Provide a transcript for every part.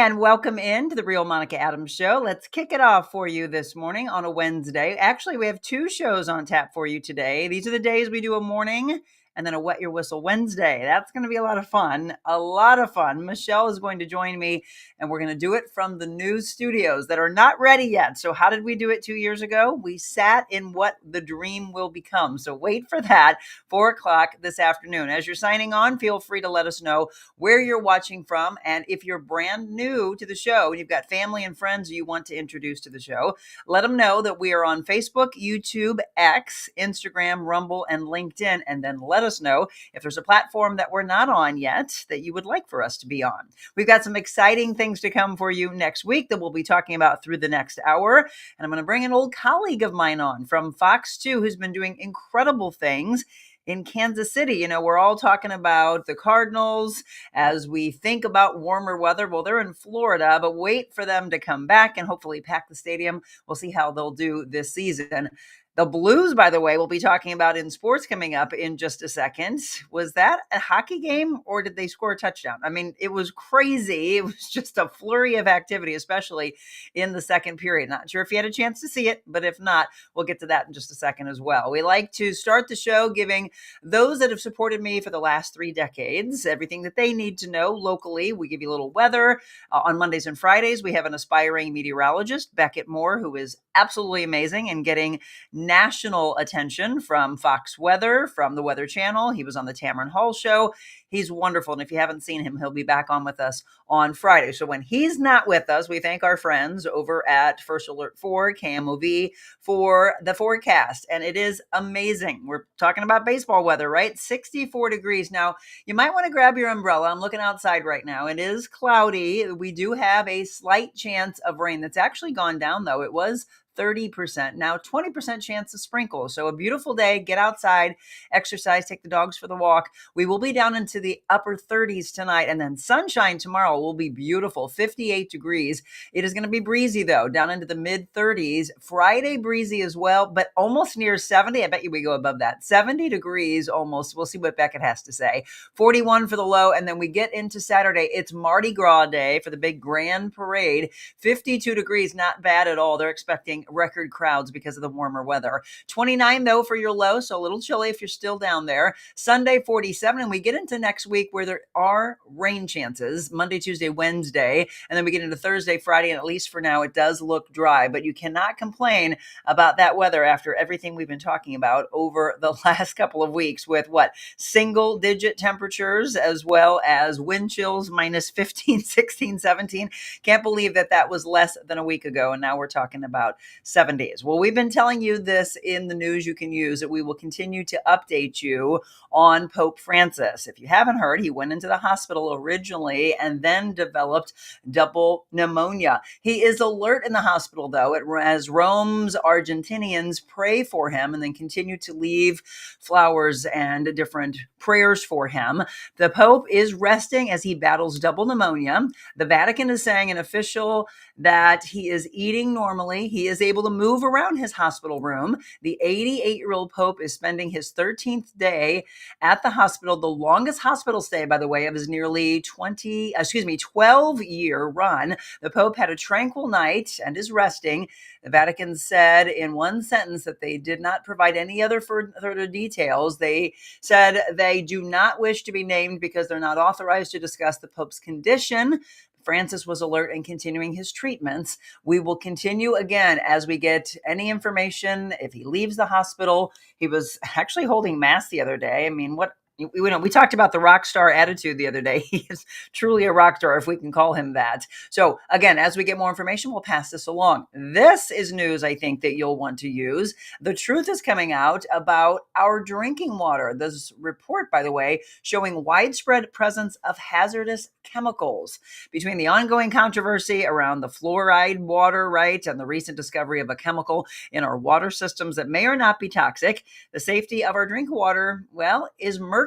And welcome in to the Real Monica Adams Show. Let's kick it off for you this morning on a Wednesday. Actually, we have two shows on tap for you today. These are the days we do a morning and then a Wet Your Whistle Wednesday. That's going to be a lot of fun. A lot of fun. Michelle is going to join me, and we're going to do it from the new studios that are not ready yet. So how did we do it 2 years ago? We sat in what the dream will become. So wait for that, 4 o'clock this afternoon. As you're signing on, feel free to let us know where you're watching from. And if you're brand new to the show and you've got family and friends you want to introduce to the show, let them know that we are on Facebook, YouTube, X, Instagram, Rumble, and LinkedIn. And then let us know if there's a platform that we're not on yet that you would like for us to be on. We've got some exciting things to come for you next week that we'll be talking about through the next hour. And I'm going to bring an old colleague of mine on from Fox 2 who's been doing incredible things in Kansas City. You know, we're all talking about the Cardinals as we think about warmer weather. Well, they're in Florida, but wait for them to come back and hopefully pack the stadium. We'll see how they'll do this season. The Blues, by the way, we'll be talking about in sports coming up in just a second. Was that a hockey game or did they score a touchdown? I mean, it was crazy. It was just a flurry of activity, especially in the second period. Not sure if you had a chance to see it, but if not, we'll get to that in just a second as well. We like to start the show giving those that have supported me for the last 3 decades everything that they need to know locally. We give you a little weather. On Mondays and Fridays, we have an aspiring meteorologist, Beckett Moore, who is absolutely amazing and getting national attention from Fox Weather, from the Weather Channel. He was on the Tamron Hall show. He's wonderful. And if you haven't seen him, he'll be back on with us on Friday. So when he's not with us, we thank our friends over at First Alert 4, KMOV, for the forecast. And it is amazing. We're talking about baseball weather, right? 64 degrees. Now, you might want to grab your umbrella. I'm looking outside right now. It is cloudy. We do have a slight chance of rain. That's actually gone down, though. It was 30%. Now 20% chance of sprinkles. So a beautiful day, get outside, exercise, take the dogs for the walk. We will be down into the upper 30s tonight, and then sunshine tomorrow will be beautiful, 58 degrees. It is going to be breezy though, down into the mid 30s. Friday breezy as well, but almost near 70. I bet you we go above that. 70 degrees almost. We'll see what Beckett has to say. 41 for the low, and then we get into Saturday. It's Mardi Gras day for the big grand parade. 52 degrees, not bad at all. They're expecting record crowds because of the warmer weather. 29 though for your low, so a little chilly if you're still down there. Sunday 47, and we get into next week where there are rain chances, Monday, Tuesday, Wednesday, and then we get into Thursday, Friday, and at least for now it does look dry, but you cannot complain about that weather after everything we've been talking about over the last couple of weeks with single digit temperatures as well as wind chills minus 15, 16, 17. Can't believe that was less than a week ago, and now we're talking about 70s. Well, we've been telling you this in the news you can use, that we will continue to update you on Pope Francis. If you haven't heard, he went into the hospital originally and then developed double pneumonia. He is alert in the hospital, though, as Rome's Argentinians pray for him and then continue to leave flowers and different prayers for him. The Pope is resting as he battles double pneumonia. The Vatican is saying, an official, that he is eating normally. He is able to move around his hospital room. The 88-year-old Pope is spending his 13th day at the hospital, the longest hospital stay, by the way, of his nearly 12-year run. The Pope had a tranquil night and is resting. The Vatican said in one sentence that they did not provide any other further details. They said they do not wish to be named because they're not authorized to discuss the Pope's condition. Francis was alert and continuing his treatments. We will continue again as we get any information. If he leaves the hospital, he was actually holding mass the other day. I mean, we talked about the rock star attitude the other day. He is truly a rock star, if we can call him that. So again, as we get more information, we'll pass this along. This is news I think that you'll want to use. The truth is coming out about our drinking water. This report, by the way, showing widespread presence of hazardous chemicals. Between the ongoing controversy around the fluoride water, right, and the recent discovery of a chemical in our water systems that may or not be toxic, the safety of our drinking water, well, is murky.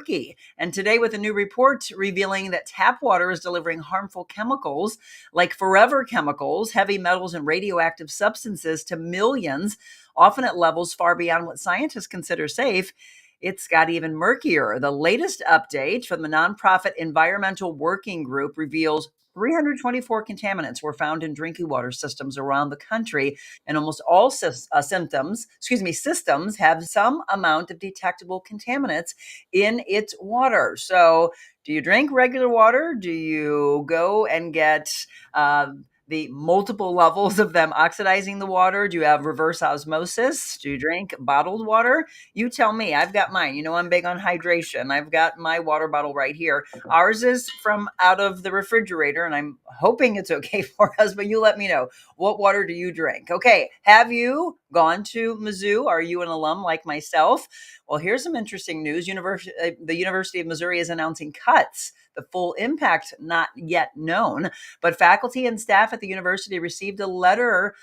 And today with a new report revealing that tap water is delivering harmful chemicals like forever chemicals, heavy metals, and radioactive substances to millions, often at levels far beyond what scientists consider safe. it's got even murkier. The latest update from the nonprofit Environmental Working Group reveals 324 contaminants were found in drinking water systems around the country, and almost all systems have some amount of detectable contaminants in its water. So, do you drink regular water? Do you go and get the multiple levels of them oxidizing the water? Do you have reverse osmosis? Do you drink bottled water? You tell me. I've got mine. You know, I'm big on hydration. I've got my water bottle right here. Ours is from out of the refrigerator, and I'm hoping it's okay for us, but you let me know. What water do you drink? Okay. Have you gone to Mizzou? Are you an alum like myself? Well, here's some interesting news. The University of Missouri is announcing cuts. The full impact not yet known, but faculty and staff at the university received a letter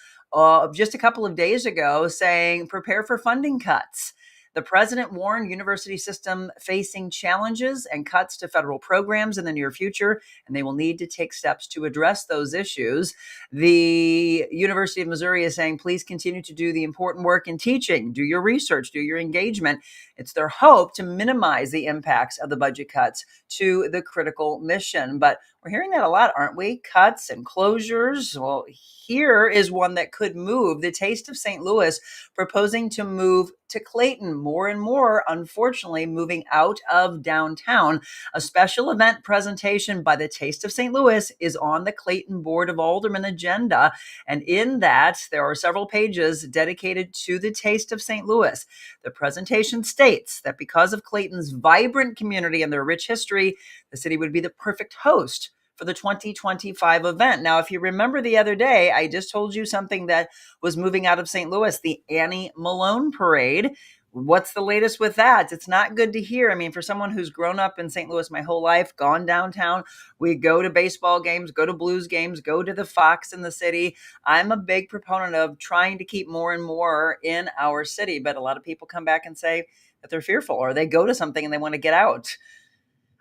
just a couple of days ago saying prepare for funding cuts. The president warned university system facing challenges and cuts to federal programs in the near future, and they will need to take steps to address those issues. The University of Missouri is saying, please continue to do the important work in teaching, do your research, do your engagement. It's their hope to minimize the impacts of the budget cuts to the critical mission. But we're hearing that a lot, aren't we? Cuts and closures. Well, here is one that could move. The Taste of St. Louis proposing to move to Clayton more and more, unfortunately, moving out of downtown. A special event presentation by the Taste of St. Louis is on the Clayton Board of Aldermen agenda. And in that, there are several pages dedicated to the Taste of St. Louis. The presentation states that because of Clayton's vibrant community and their rich history, the city would be the perfect host for the 2025 event. Now, if you remember the other day, I just told you something that was moving out of St. Louis, the Annie Malone Parade. What's the latest with that? It's not good to hear. I mean, for someone who's grown up in St. Louis my whole life, gone downtown, we go to baseball games, go to Blues games, go to the Fox in the city. I'm a big proponent of trying to keep more and more in our city, but a lot of people come back and say that they're fearful, or they go to something and they want to get out.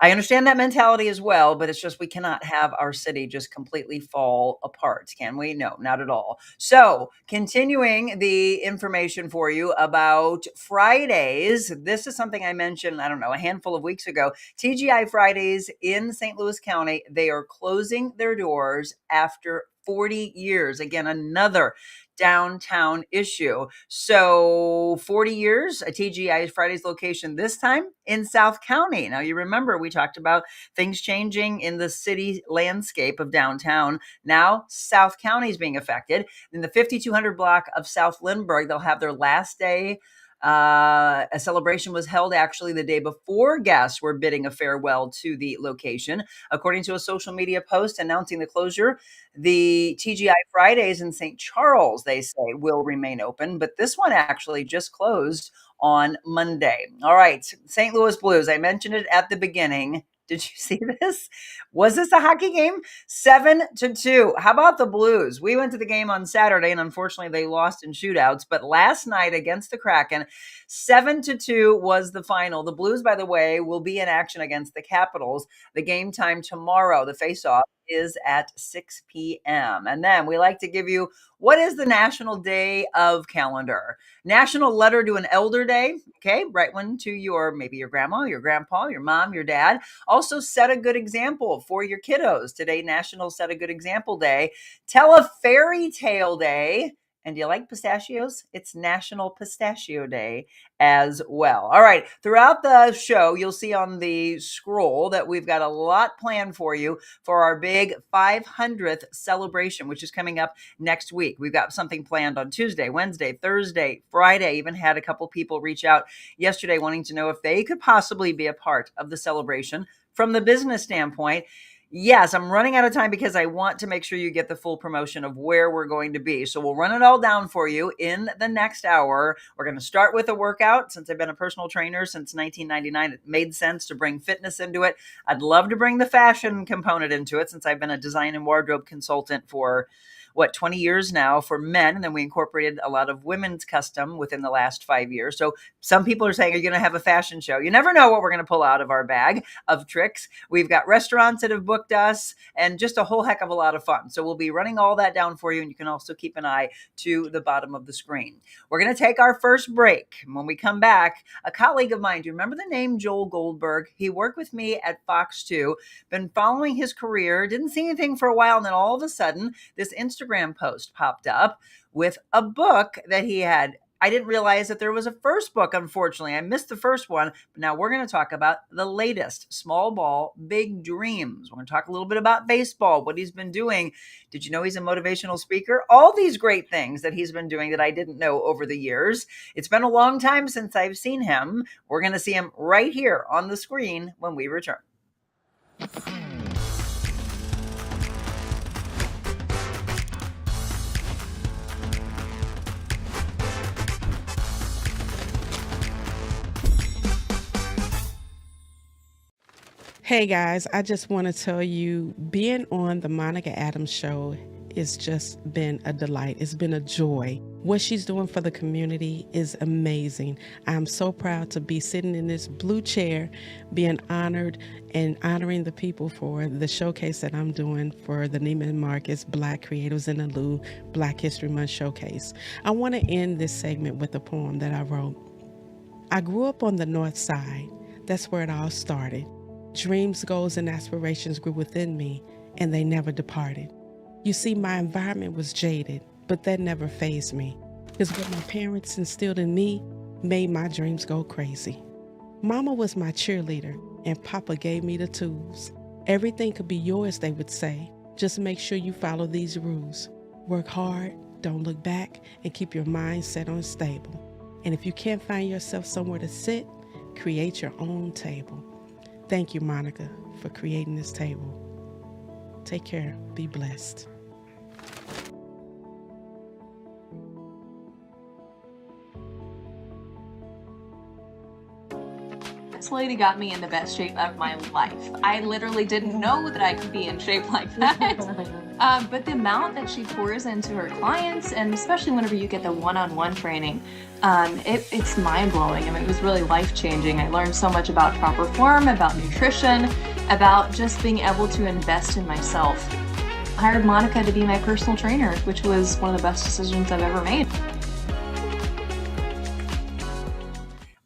I understand that mentality as well, but it's just we cannot have our city just completely fall apart, can we? No, not at all. So, continuing the information for you about Fridays. This is something I mentioned, I don't know, a handful of weeks ago. TGI Fridays in St. Louis County, they are closing their doors after 40 years. Again, another downtown issue. So 40 years, a TGI Fridays location, this time in South County. Now, you remember we talked about things changing in the city landscape of downtown. Now, South County is being affected. In the 5200 block of South Lindbergh, they'll have their last day. A celebration was held actually the day before guests were bidding a farewell to the location. According to a social media post announcing the closure, the TGI Fridays in St. Charles, they say, will remain open, but this one actually just closed on Monday. All right, St. Louis Blues. I mentioned it at the beginning. Did you see this? Was this a hockey game? 7-2. How about the Blues? We went to the game on Saturday, and unfortunately, they lost in shootouts. But last night against the Kraken, 7-2 was the final. The Blues, by the way, will be in action against the Capitals. The game time tomorrow, the face-off, is at 6 p.m. And then we like to give you what is the National Day of Calendar. National Letter to an Elder Day. Okay, write one to maybe your grandma, your grandpa, your mom, your dad. Also, set a good example for your kiddos. Today, National Set a Good Example Day. Tell a fairy tale day. And do you like pistachios? It's National Pistachio Day as well. All right. Throughout the show, you'll see on the scroll that we've got a lot planned for you for our big 500th celebration, which is coming up next week. We've got something planned on Tuesday, Wednesday, Thursday, Friday. Even had a couple people reach out yesterday wanting to know if they could possibly be a part of the celebration from the business standpoint. Yes, I'm running out of time because I want to make sure you get the full promotion of where we're going to be. So we'll run it all down for you in the next hour. We're going to start with a workout. Since I've been a personal trainer since 1999, it made sense to bring fitness into it. I'd love to bring the fashion component into it since I've been a design and wardrobe consultant for 20 years now for men. And then we incorporated a lot of women's custom within the last 5 years. So some people are saying, are you going to have a fashion show? You never know what we're going to pull out of our bag of tricks. We've got restaurants that have booked us and just a whole heck of a lot of fun. So we'll be running all that down for you. And you can also keep an eye to the bottom of the screen. We're going to take our first break. When we come back, a colleague of mine, do you remember the name Joel Goldberg? He worked with me at Fox 2, been following his career, didn't see anything for a while. And then all of a sudden, this Instagram post popped up with a book that he had. I didn't realize that there was a first book, unfortunately. I missed the first one, but now we're going to talk about the latest, Small Ball, Big Dreams. We're going to talk a little bit about baseball, what he's been doing. Did you know he's a motivational speaker? All these great things that he's been doing that I didn't know over the years. It's been a long time since I've seen him. We're going to see him right here on the screen when we return. Hey guys, I just want to tell you, being on the Monica Adams show has just been a delight. It's been a joy. What she's doing for the community is amazing. I'm so proud to be sitting in this blue chair, being honored and honoring the people for the showcase that I'm doing for the Neiman Marcus Black Creatives in the Lou Black History Month Showcase. I want to end this segment with a poem that I wrote. I grew up on the north side. That's where it all started. Dreams, goals, and aspirations grew within me, and they never departed. You see, my environment was jaded, but that never fazed me, because what my parents instilled in me made my dreams go crazy. Mama was my cheerleader, and Papa gave me the tools. Everything could be yours, they would say. Just make sure you follow these rules. Work hard, don't look back, and keep your mind set on stable. And if you can't find yourself somewhere to sit, create your own table. Thank you, Monica, for creating this table. Take care. Be blessed. This lady got me in the best shape of my life. I literally didn't know that I could be in shape like that. But the amount that she pours into her clients, and especially whenever you get the one-on-one training, it's mind-blowing. I mean, it was really life-changing. I learned so much about proper form, about nutrition, about just being able to invest in myself. I hired Monica to be my personal trainer, which was one of the best decisions I've ever made.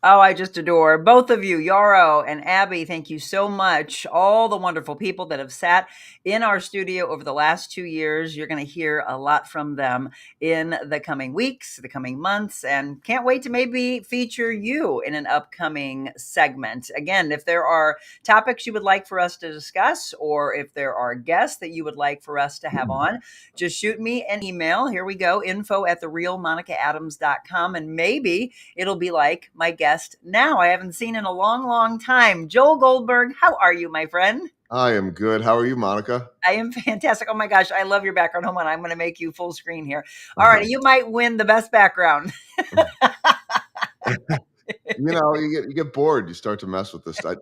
Oh, I just adore both of you, Yarrow and Abby. Thank you so much. All the wonderful people that have sat in our studio over the last 2 years. You're going to hear a lot from them in the coming weeks, the coming months, and can't wait to maybe feature you in an upcoming segment. Again, if there are topics you would like for us to discuss, or if there are guests that you would like for us to have on, just shoot me an email. Here we go, info@TheRealMonicaAdams.com, and maybe it'll be like my guest now I haven't seen in a long, long time. Joel Goldberg, how are you, my friend? I am good. How are you, Monica? I am fantastic. Oh my gosh, I love your background. Hold on, I'm going to make you full screen here. All right, you might win the best background. You get bored. You start to mess with this. I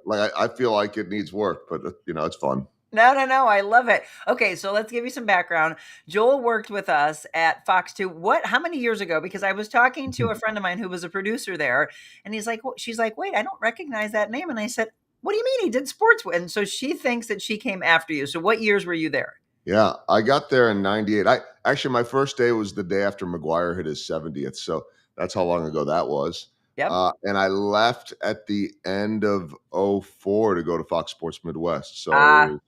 feel like it needs work, but it's fun. No, I love it. Okay, so let's give you some background. Joel worked with us at Fox 2. How many years ago? Because I was talking to a friend of mine who was a producer there, and she's like, wait, I don't recognize that name. And I said, what do you mean? He did sports. And so she thinks that she came after you. So what years were you there? Yeah, I got there in 98. My first day was the day after McGuire hit his 70th. So that's how long ago that was. Yep. And I left at the end of 04 to go to Fox Sports Midwest. So about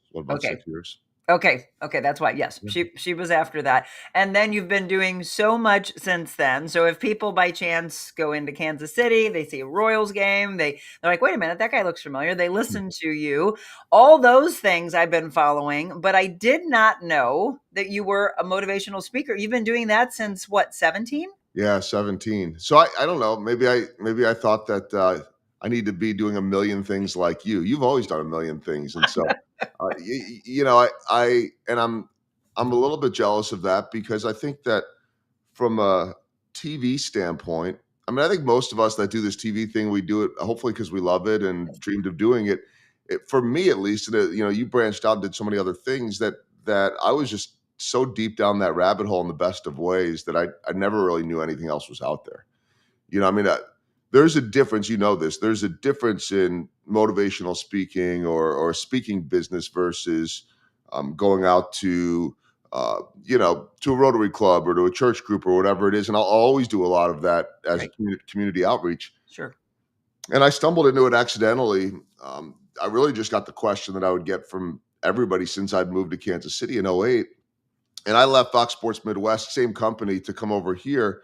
6 years? Okay, that's why. Yes, she was after that. And then you've been doing so much since then. So if people by chance go into Kansas City, they see a Royals game, they're like, wait a minute, that guy looks familiar. They listen to you. All those things I've been following, but I did not know that you were a motivational speaker. You've been doing that since what, 17? Yeah, 17. So I don't know. Maybe I thought that I need to be doing a million things like you. You've always done a million things, and so I'm a little bit jealous of that, because I think that from a TV standpoint, I think most of us that do this TV thing, we do it hopefully because we love it and dreamed of doing it. For me, at least, you branched out and did so many other things that I was just so deep down that rabbit hole in the best of ways that I never really knew anything else was out there. I mean, there's a difference. There's a difference in motivational speaking or speaking business versus going out to to a Rotary Club or to a church group or whatever it is. And I'll always do a lot of that as Right. community outreach. Sure. And I stumbled into it accidentally. I really just got the question that I would get from everybody since I'd moved to Kansas City in '08. And I left Fox Sports Midwest, same company, to come over here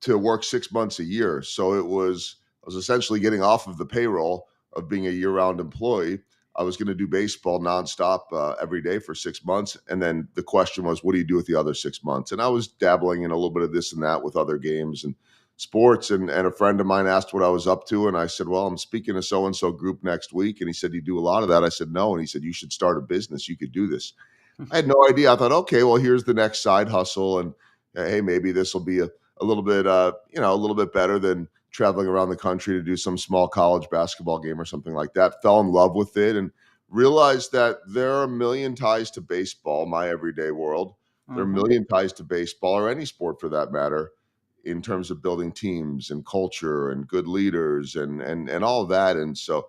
to work 6 months a year. So I was essentially getting off of the payroll of being a year-round employee. I was going to do baseball nonstop every day for 6 months. And then the question was, what do you do with the other 6 months? And I was dabbling in a little bit of this and that with other games and sports. And a friend of mine asked what I was up to. And I said, well, I'm speaking to so-and-so group next week. And he said, you do a lot of that? I said, no. And he said, you should start a business. You could do this. I had no idea. I thought, okay, well, here's the next side hustle. And hey, maybe this will be a little bit, a little bit better than traveling around the country to do some small college basketball game or something like that. Fell in love with it and realized that there are a million ties to baseball, my everyday world. There are a million ties to baseball or any sport for that matter in terms of building teams and culture and good leaders and all of that. And so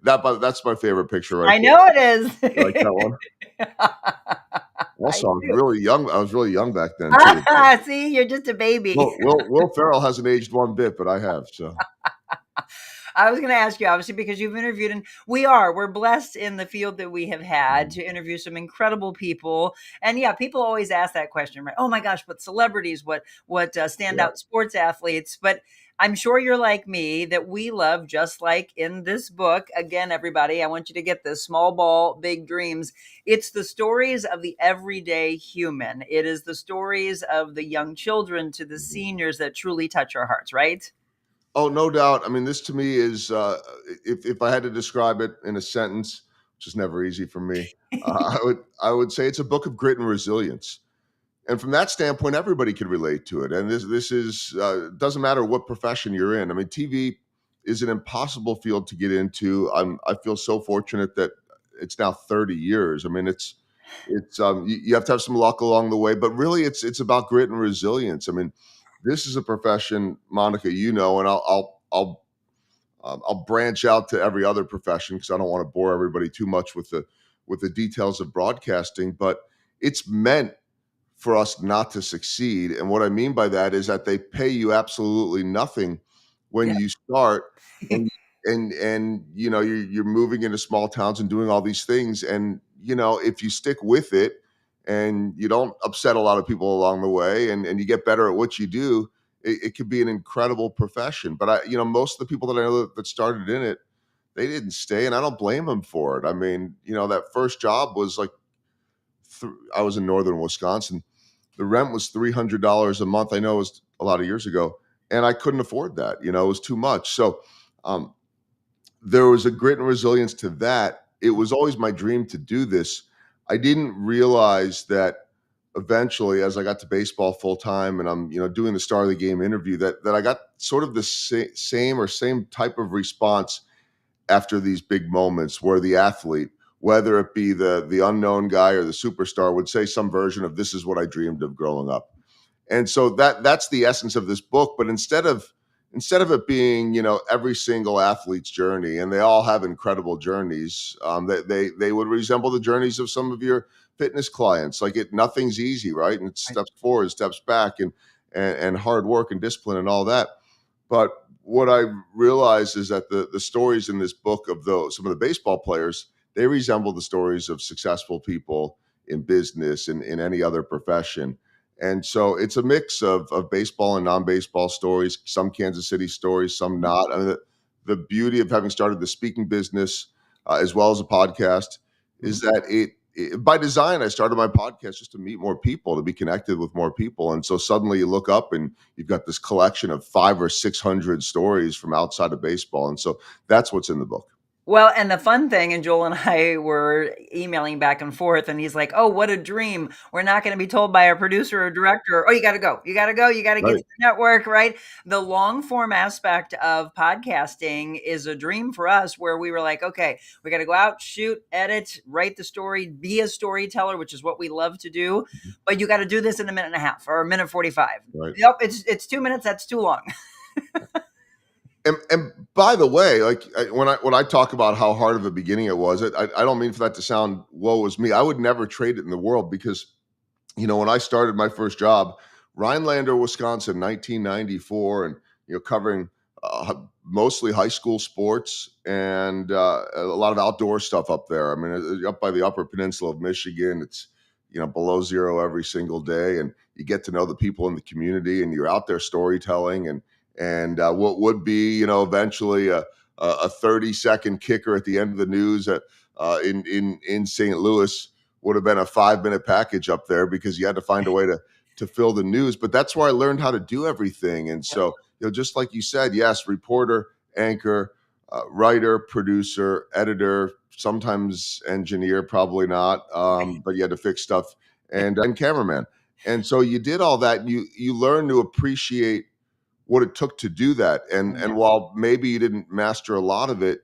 that's my favorite picture right I know it is. You like that one? Also, I was really young. I was really young back then too. See, you're just a baby. Will Ferrell hasn't aged one bit, but I have. So I was going to ask you, obviously, because you've interviewed, and we're blessed in the field that we have had to interview some incredible people. And yeah, people always ask that question, right? Oh my gosh, what celebrities, what standout sports athletes. But I'm sure you're like me, that we love, just like in this book. Again, everybody, I want you to get this: small ball, big dreams. It's the stories of the everyday human. It is the stories of the young children to the seniors that truly touch our hearts, right? Oh, no doubt. I mean, this to me is, if I had to describe it in a sentence, which is never easy for me, I would say it's a book of grit and resilience. And from that standpoint, everybody can relate to it. And this is doesn't matter what profession you're in. I mean, TV is an impossible field to get into. I feel so fortunate that it's now 30 years. I mean, it's you have to have some luck along the way, but really it's about grit and resilience. I mean, this is a profession, Monica, and I'll branch out to every other profession because I don't want to bore everybody too much with the details of broadcasting, but it's meant for us not to succeed. And what I mean by that is that they pay you absolutely nothing when you start, and you're moving into small towns and doing all these things. And if you stick with it and you don't upset a lot of people along the way, and you get better at what you do, it could be an incredible profession. But most of the people that I know that started in it, they didn't stay, and I don't blame them for it. I mean, that first job was like, I was in northern Wisconsin. The rent was $300 a month. I know it was a lot of years ago, and I couldn't afford that. It was too much. So there was a grit and resilience to that. It was always my dream to do this. I didn't realize that eventually, as I got to baseball full time and I'm doing the Star of the Game interview, that I got sort of the same type of response after these big moments where the athlete, whether it be the unknown guy or the superstar, would say some version of, this is what I dreamed of growing up. And so that's the essence of this book. But instead of it being, every single athlete's journey, and they all have incredible journeys, they would resemble the journeys of some of your fitness clients. Like, nothing's easy, right? And it's steps forward, steps back, and hard work and discipline and all that. But what I realized is that the stories in this book of some of the baseball players, they resemble the stories of successful people in business and in any other profession. And so it's a mix of baseball and non-baseball stories, some Kansas City stories, some not. I mean, the beauty of having started the speaking business as well as a podcast is that it by design, I started my podcast just to meet more people, to be connected with more people. And so suddenly you look up and you've got this collection of 500 or 600 stories from outside of baseball. And so that's what's in the book. Well, and the fun thing, and Joel and I were emailing back and forth, and he's like, "Oh, what a dream. We're not going to be told by our producer or director, oh, you got to go. You got to go. You got to get Right. to the network," right? The long form aspect of podcasting is a dream for us where we were like, okay, we got to go out, shoot, edit, write the story, be a storyteller, which is what we love to do. Mhm. But you got to do this in a minute and a half or a minute 45. Right. Yep, it's 2 minutes. That's too long. And by the way, like when I talk about how hard of a beginning it was, I don't mean for that to sound woe is me. I would never trade it in the world because when I started my first job, Rhinelander, Wisconsin, 1994, and covering mostly high school sports and a lot of outdoor stuff up there. I mean, up by the Upper Peninsula of Michigan, it's below zero every single day, and you get to know the people in the community, and you're out there storytelling, and what would be eventually a 30-second kicker at the end of the news in St. Louis would have been a 5-minute package up there because you had to find a way to fill the news. But that's where I learned how to do everything. And so, just like you said, yes, reporter, anchor, writer, producer, editor, sometimes engineer, probably not, but you had to fix stuff, and cameraman. And so you did all that, and you learned to appreciate what it took to do that. And while maybe you didn't master a lot of it,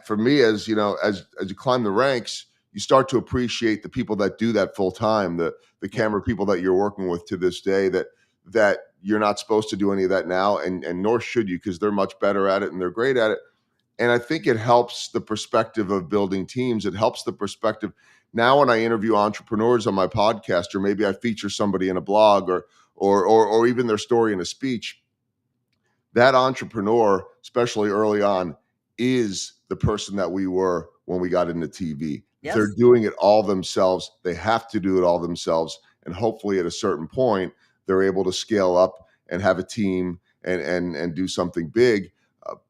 for me, as as you climb the ranks, you start to appreciate the people that do that full time, the camera people that you're working with to this day, that you're not supposed to do any of that now, and nor should you, because they're much better at it and they're great at it. And I think it helps the perspective of building teams. It helps the perspective now when I interview entrepreneurs on my podcast, or maybe I feature somebody in a blog, or even their story in a speech. That entrepreneur, especially early on, is the person that we were when we got into TV. Yes. They're doing it all themselves. They have to do it all themselves. And hopefully at a certain point, they're able to scale up and have a team and do something big.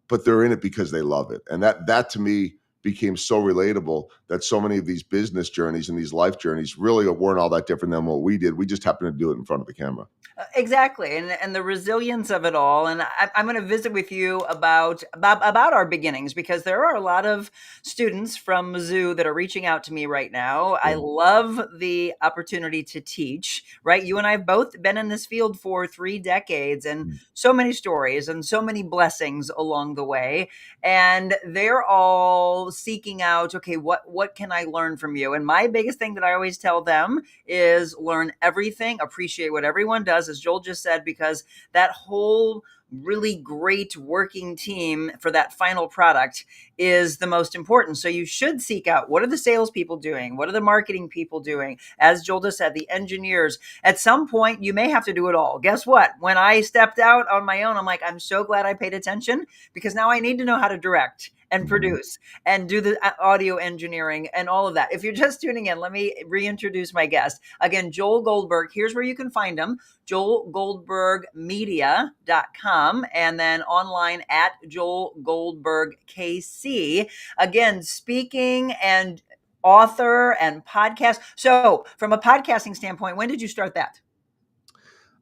But they're in it because they love it. And that to me became so relatable, that so many of these business journeys and these life journeys really weren't all that different than what we did. We just happened to do it in front of the camera. Exactly, and the resilience of it all. And I'm going to visit with you about our beginnings, because there are a lot of students from Mizzou that are reaching out to me right now. I love the opportunity to teach. Right, you and I have both been in this field for 3 decades, and so many stories and so many blessings along the way. And they're all seeking out, okay, what can I learn from you? And my biggest thing that I always tell them is learn everything, appreciate what everyone does, as Joel just said, because that whole really great working team for that final product is the most important. So you should seek out, what are the salespeople doing? What are the marketing people doing? As Joel just said, the engineers. At some point, you may have to do it all. Guess what? When I stepped out on my own, I'm like, I'm so glad I paid attention, because now I need to know how to direct and produce and do the audio engineering and all of that. If you're just tuning in, let me reintroduce my guest. Again, Joel Goldberg. Here's where you can find him: joelgoldbergmedia.com, and then online at Joel Goldberg KC. Again, speaking and author and podcast. So from a podcasting standpoint, when did you start that?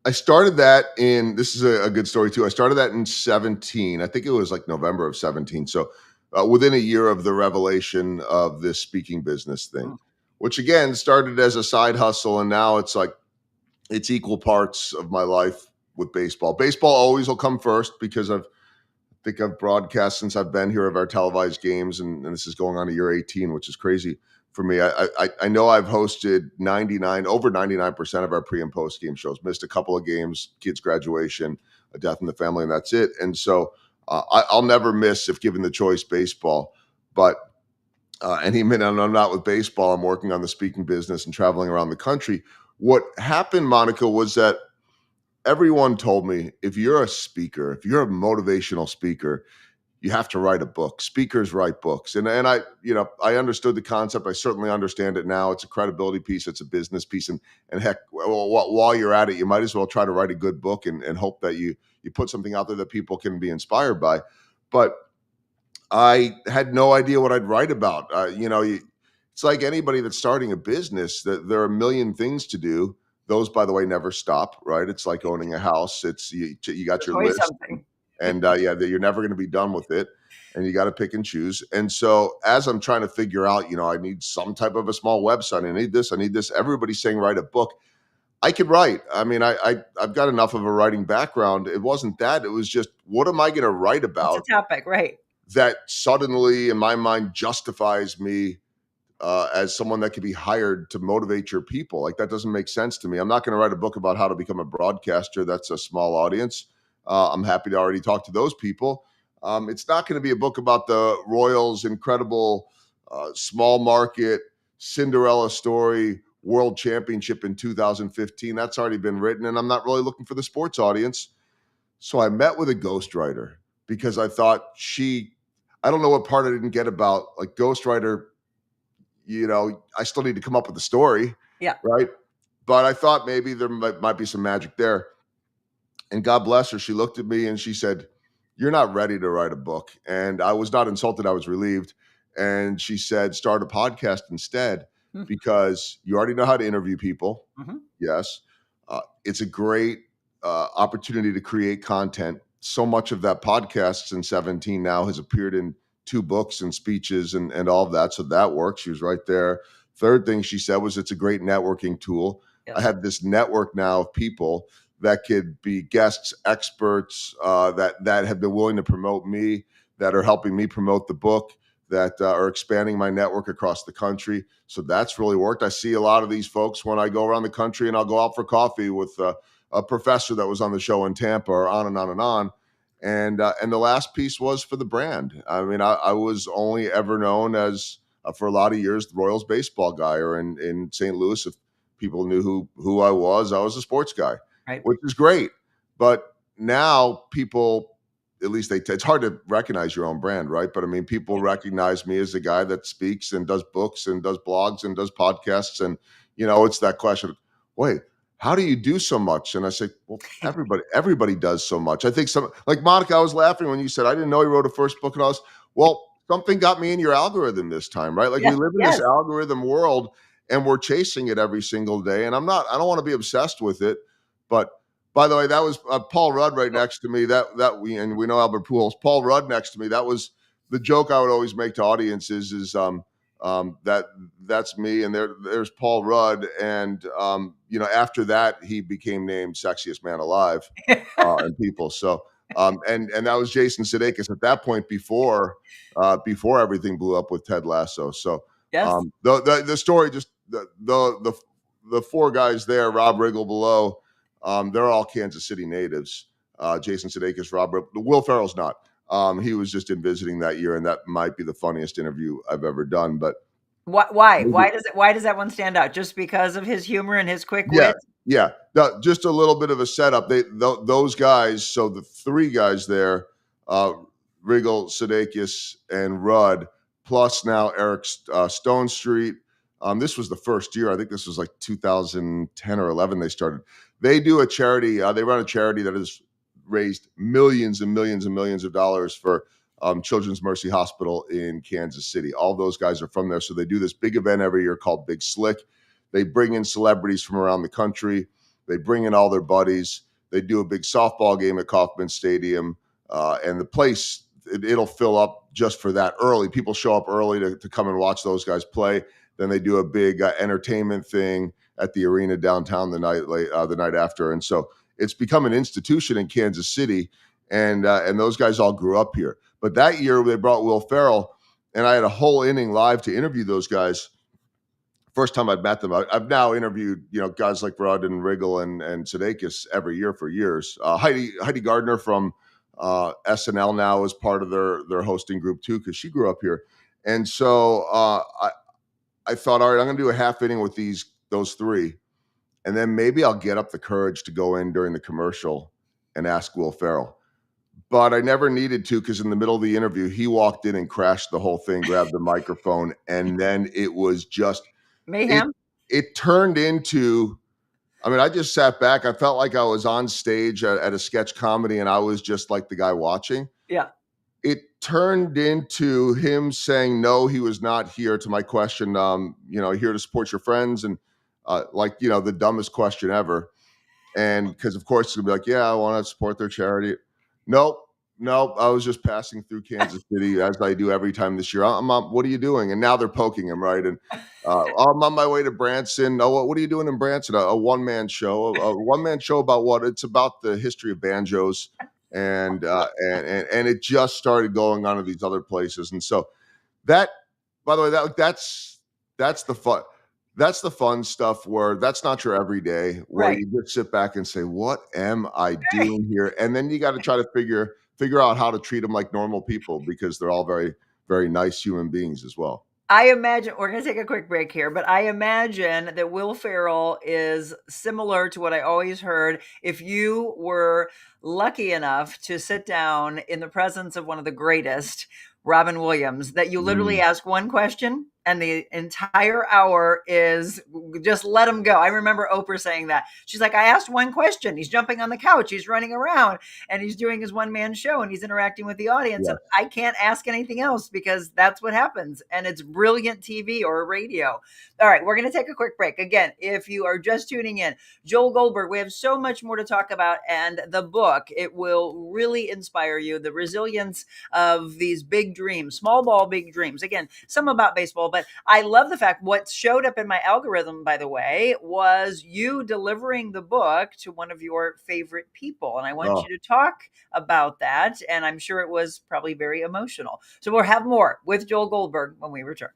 I started that this is a good story too. I started that in 17. I think it was like November of 17. So within a year of the revelation of this speaking business thing, which again started as a side hustle. And now it's equal parts of my life with baseball. Baseball always will come first, because I think I've broadcast since I've been here of our televised games. And this is going on to year 18, which is crazy for me. I know I've hosted over 99% of our pre and post game shows. Missed a couple of games, kids' graduation, a death in the family, and that's it. And so I'll never miss, if given the choice, baseball. But any minute I'm not with baseball, I'm working on the speaking business and traveling around the country. What happened, Monica, was that everyone told me, if you're a speaker, if you're a motivational speaker, you have to write a book. Speakers write books. And I understood the concept. I certainly understand it now. It's a credibility piece. It's a business piece. And heck, while you're at it, you might as well try to write a good book and hope that you put something out there that people can be inspired by. But I had no idea what I'd write about. It's like anybody that's starting a business, that there are a million things to do. Those, by the way, never stop, right? It's like owning a house. You got your list. Something. And that you're never going to be done with it. and you got to pick and choose. And so as I'm trying to figure out, I need some type of a small website. I need this. Everybody's saying write a book. I could write. I mean, I've got enough of a writing background. It wasn't that. It was just, what am I going to write What's about the topic, right? that suddenly in my mind justifies me as someone that could be hired to motivate your people? Like, that doesn't make sense to me. I'm not going to write a book about how to become a broadcaster. That's a small audience. I'm happy to already talk to those people. It's not going to be a book about the Royals' incredible small market Cinderella story world championship in 2015. That's already been written, and I'm not really looking for the sports audience. So I met with a ghostwriter because I thought I don't know what part I didn't get about, like, ghostwriter, I still need to come up with a story. Yeah. Right. But I thought maybe there might be some magic there. And God bless her. She looked at me and she said, "You're not ready to write a book." And I was not insulted. I was relieved. And she said, "Start a podcast instead, Mhm. because you already know how to interview people." Mhm. Yes. It's a great opportunity to create content. So much of that podcast in 17 now has appeared in 2 books and speeches and all of that. So that works. She was right there. Third thing she said was, it's a great networking tool. Yes. I have this network now of people that could be guests, experts, that have been willing to promote me, that are helping me promote the book, that are expanding my network across the country. So that's really worked. I see a lot of these folks when I go around the country, and I'll go out for coffee with a professor that was on the show in Tampa, or on and on and on. And the last piece was for the brand. I mean, I was only ever known as, for a lot of years, the Royals baseball guy, or in St. Louis, if people knew who I was a sports guy, Right. which is great. But now people, at least it's hard to recognize your own brand, right? But I mean, people recognize me as a guy that speaks and does books and does blogs and does podcasts. And, it's that question, wait, how do you do so much? And I say, well, everybody does so much. I think like Monica, I was laughing when you said, I didn't know he wrote a first book. And I was, well, something got me in your algorithm this time, right? Like, Yeah. we live in Yes. this algorithm world, and we're chasing it every single day. And I don't want to be obsessed with it. But by the way, that was Paul Rudd right next to me. And we know Albert Pujols. Paul Rudd next to me. That was the joke I would always make to audiences, is that's me, and there's Paul Rudd, and after that he became named sexiest man alive, and people. So and that was Jason Sudeikis at that point, before everything blew up with Ted Lasso. So Yes. The story, just the 4 guys there, Rob Riggle below, they're all Kansas City natives. Jason Sudeikis, Will Ferrell's not. He was just in visiting that year, and that might be the funniest interview I've ever done. But Why does that one stand out? Just because of his humor and his quick wit? Yeah. Just a little bit of a setup. Those guys. So the 3 guys there, Riggle, Sudeikis, and Rudd, plus now Eric Stone Street. This was the first year. I think this was like 2010 or 11. They started. They do a charity. They run a charity that has raised millions and millions and millions of dollars for Children's Mercy Hospital in Kansas City. All those guys are from there. So they do this big event every year called Big Slick. They bring in celebrities from around the country. They bring in all their buddies. They do a big softball game at Kauffman Stadium. And the place, it'll fill up just for that early. People show up early to come and watch those guys play. Then they do a big entertainment thing at the arena downtown the night after. And so it's become an institution in Kansas City. And those guys all grew up here. But that year they brought Will Ferrell, and I had a whole inning live to interview those guys. First time I'd met them. I've now interviewed, guys like Rudd and Riggle and Sudeikis every year for years. Heidi Gardner from SNL now is part of their hosting group too, because she grew up here. And so I thought, all right, I'm going to do a half inning with those 3, and then maybe I'll get up the courage to go in during the commercial and ask Will Ferrell. But I never needed to, because in the middle of the interview, he walked in and crashed the whole thing, grabbed the microphone, and then it was just mayhem. It turned into, I just sat back. I felt like I was on stage at a sketch comedy, and I was just like the guy watching. Yeah. It turned into him saying, no, he was not here, to my question, here to support your friends, and the dumbest question ever. And because, of course, he'll be like, yeah, I want to support their charity. Nope. No, I was just passing through Kansas City as I do every time this year. I'm on, what are you doing? And now they're poking him, right? And I'm on my way to Branson. Oh, what are you doing in Branson? A one-man show. A one-man show about what? It's about the history of banjos, and it just started going on to these other places. And so that, by the way, that's the fun. That's the fun stuff where that's not your everyday, where Right. you just sit back and say, "What am I doing here?" And then you got to try to figure out how to treat them like normal people because they're all very, very nice human beings as well. I imagine we're going to take a quick break here, but I imagine that Will Ferrell is similar to what I always heard. If you were lucky enough to sit down in the presence of one of the greatest, Robin Williams, that you literally Mm, ask one question and the entire hour is just let him go. I remember Oprah saying that. She's like, I asked one question. He's jumping on the couch, he's running around, and he's doing his one man show and he's interacting with the audience. yeah. And I can't ask anything else because that's what happens. And it's brilliant TV or radio. All right, we're going to take a quick break. Again, if you are just tuning in, Joel Goldberg, we have so much more to talk about. And the book, it will really inspire you. The resilience of these big dreams, small ball, big dreams. Again, some about baseball, but I love the fact what showed up in my algorithm, by the way, was you delivering the book to one of your favorite people. And I want Oh, you to talk about that. And I'm sure it was probably very emotional. So we'll have more with Joel Goldberg when we return.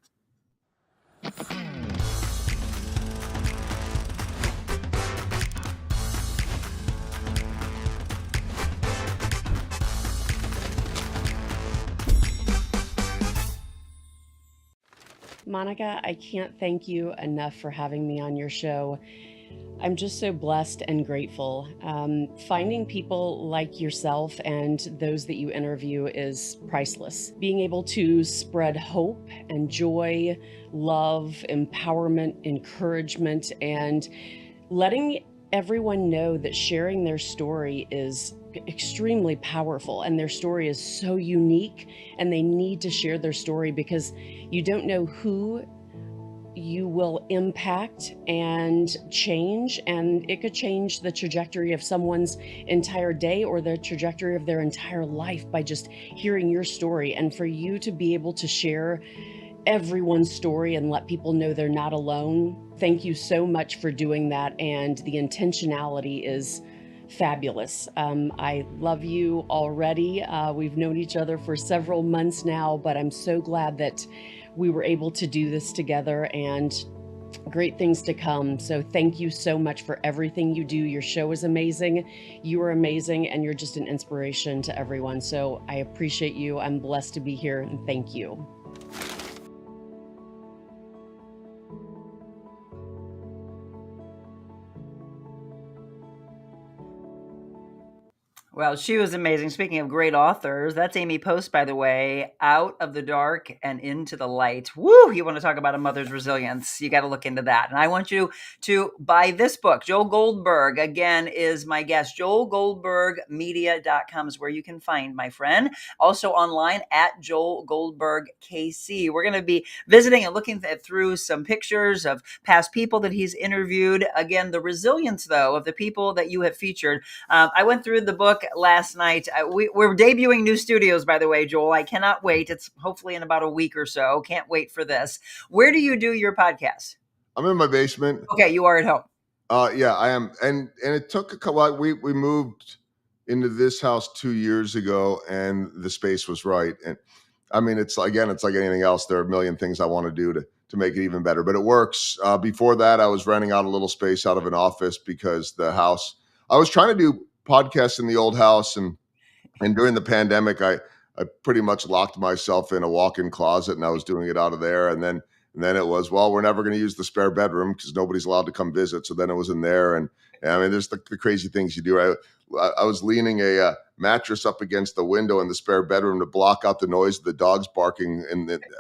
Monica, I can't thank you enough for having me on your show. I'm just so blessed and grateful. Finding people like yourself and those that you interview is priceless. Being able to spread hope and joy, love, empowerment, encouragement, and letting everyone know that sharing their story is extremely powerful and their story is so unique and they need to share their story because you don't know who you will impact and change, and it could change the trajectory of someone's entire day or the trajectory of their entire life by just hearing your story. And for you to be able to share everyone's story and let people know they're not alone, thank you so much for doing that. And the intentionality is fabulous. I love you already. We've known each other for several months now, but I'm so glad that we were able to do this together and great things to come. So thank you so much for everything you do. Your show is amazing. You are amazing, and you're just an inspiration to everyone. So I appreciate you. I'm blessed to be here, and thank you. Well, she was amazing. Speaking of great authors, that's Amy Post, by the way, Out of the Dark and Into the Light. Woo! You want to talk about a mother's resilience. You got to look into that. And I want you to buy this book. Joel Goldberg, again, is my guest. JoelGoldbergMedia.com is where you can find my friend. Also online at Joel Goldberg KC. We're going to be visiting and looking through some pictures of past people that he's interviewed. Again, the resilience, though, of the people that you have featured. I went through the book last night. We're debuting new studios, by the way, Joel. I cannot wait. It's hopefully in about a week or so. Can't wait for this. Where do you do your podcast? I'm in my basement. Okay, you are at home. Yeah, I am, and it took a couple. We moved into this house 2 years ago, and the space was right. And I mean, it's like anything else. There are a million things I want to do to make it even better, but it works. Before that, I was renting out a little space out of an office because the house. I was trying to do podcasts in the old house, and during the pandemic, I pretty much locked myself in a walk-in closet, and I was doing it out of there. And then it was, well, we're never going to use the spare bedroom because nobody's allowed to come visit. So then it was in there, and I mean, there's the crazy things you do. I was leaning a mattress up against the window in the spare bedroom to block out the noise of the dogs barking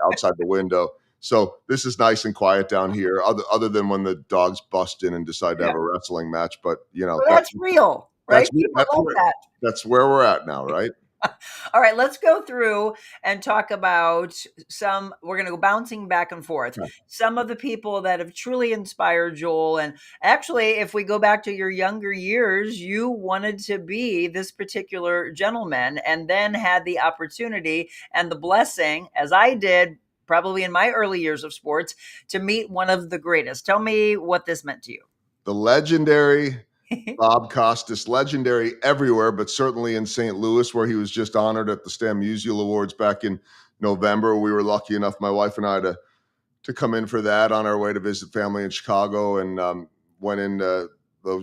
outside the window. So this is nice and quiet down here, other than when the dogs bust in and decide to Yeah. have a wrestling match. But Well, that's real, right? that's People that's love where that. that's where we're at now, right? All right, let's go through and talk about some. We're going to go bouncing back and forth. Yeah. Some of the people that have truly inspired Joel. And actually, if we go back to your younger years, you wanted to be this particular gentleman and then had the opportunity and the blessing, as I did probably in my early years of sports, to meet one of the greatest. Tell me what this meant to you. The legendary Bob Costas, legendary everywhere, but certainly in St. Louis, where he was just honored at the Stan Musial Awards back in November. We were lucky enough, my wife and I, to come in for that on our way to visit family in Chicago, and went in,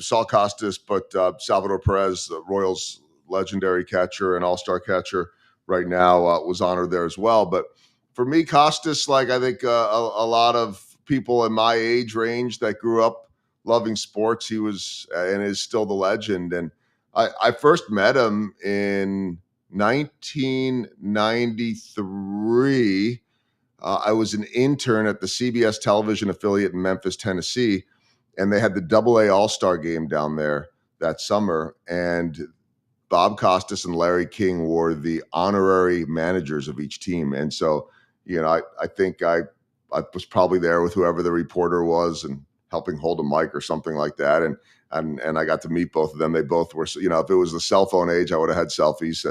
saw Costas, but Salvador Perez, the Royals legendary catcher and all-star catcher right now, was honored there as well. But for me, Costas, like I think a lot of people in my age range that grew up loving sports, he was and is still the legend. And I first met him in 1993. I was an intern at the CBS television affiliate in Memphis, Tennessee, and they had the AA All-Star game down there that summer. And Bob Costas and Larry King were the honorary managers of each team. And so, I think I was probably there with whoever the reporter was and helping hold a mic or something like that. And I got to meet both of them. They both were, if it was the cell phone age, I would have had selfies.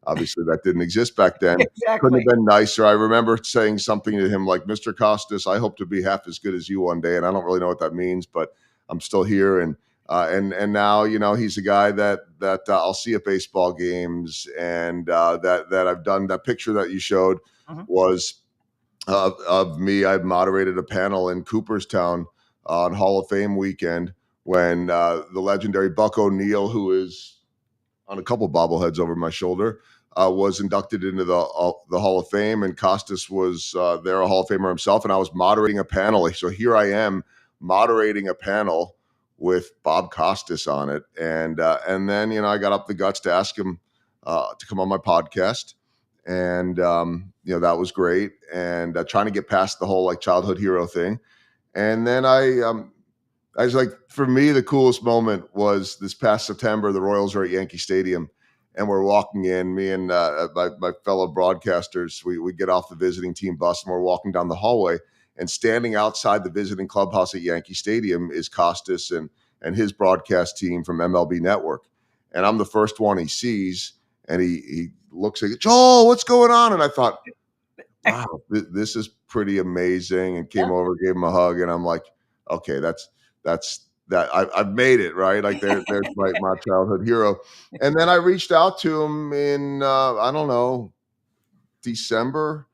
Obviously, that didn't exist back then. Couldn't Exactly. have been nicer. I remember saying something to him like, "Mr. Costas, I hope to be half as good as you one day." And I don't really know what that means, but I'm still here. And now, he's a guy that I'll see at baseball games, and that I've done. That picture that you showed was of me. I moderated a panel in Cooperstown on Hall of Fame weekend when the legendary Buck O'Neil, who is on a couple bobbleheads over my shoulder, was inducted into the Hall of Fame, and Costas was there, a Hall of Famer himself, and I was moderating a panel. So here I am moderating a panel with Bob Costas on it, and then I got up the guts to ask him to come on my podcast, and that was great, and trying to get past the whole like childhood hero thing, and then I was like, for me, the coolest moment was this past September. The Royals are at Yankee Stadium, and we're walking in. Me and my fellow broadcasters, we get off the visiting team bus, and we're walking down the hallway. And standing outside the visiting clubhouse at Yankee Stadium is Costas and his broadcast team from MLB Network. And I'm the first one he sees, and he looks at Joel, what's going on? And I thought, wow, this is pretty amazing. And came over, gave him a hug, and I'm like, okay, that's that I've made it, right? Like there's my childhood hero. And then I reached out to him in I don't know, December,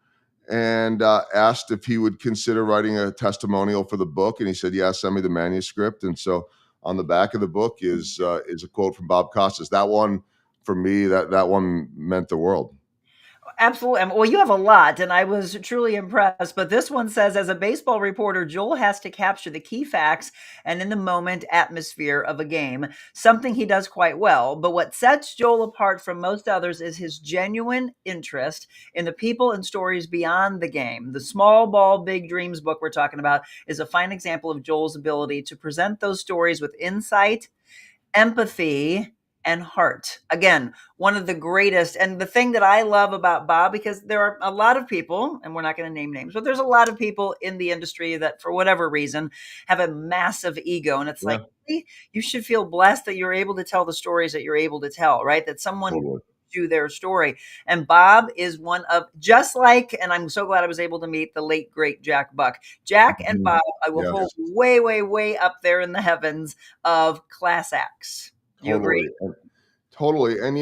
and asked if he would consider writing a testimonial for the book, and he said, yeah, send me the manuscript. And so on the back of the book is a quote from Bob Costas. That one, for me, that one meant the world. Absolutely. Well, you have a lot, and I was truly impressed. But this one says, as a baseball reporter, Joel has to capture the key facts and in the moment atmosphere of a game, something he does quite well. But what sets Joel apart from most others is his genuine interest in the people and stories beyond the game. The Small Ball, Big Dreams book we're talking about is a fine example of Joel's ability to present those stories with insight, empathy, and heart. Again, one of the greatest. And the thing that I love about Bob, because there are a lot of people, and we're not going to name names, but there's a lot of people in the industry that for whatever reason have a massive ego. And it's like, hey, you should feel blessed that you're able to tell the stories that you're able to tell, right? That someone do their story. And Bob is one of, just like, and I'm so glad I was able to meet the late, great Jack Buck. Jack and Bob, I will hold way, way, way up there in the heavens of class acts. You agree? Totally. And,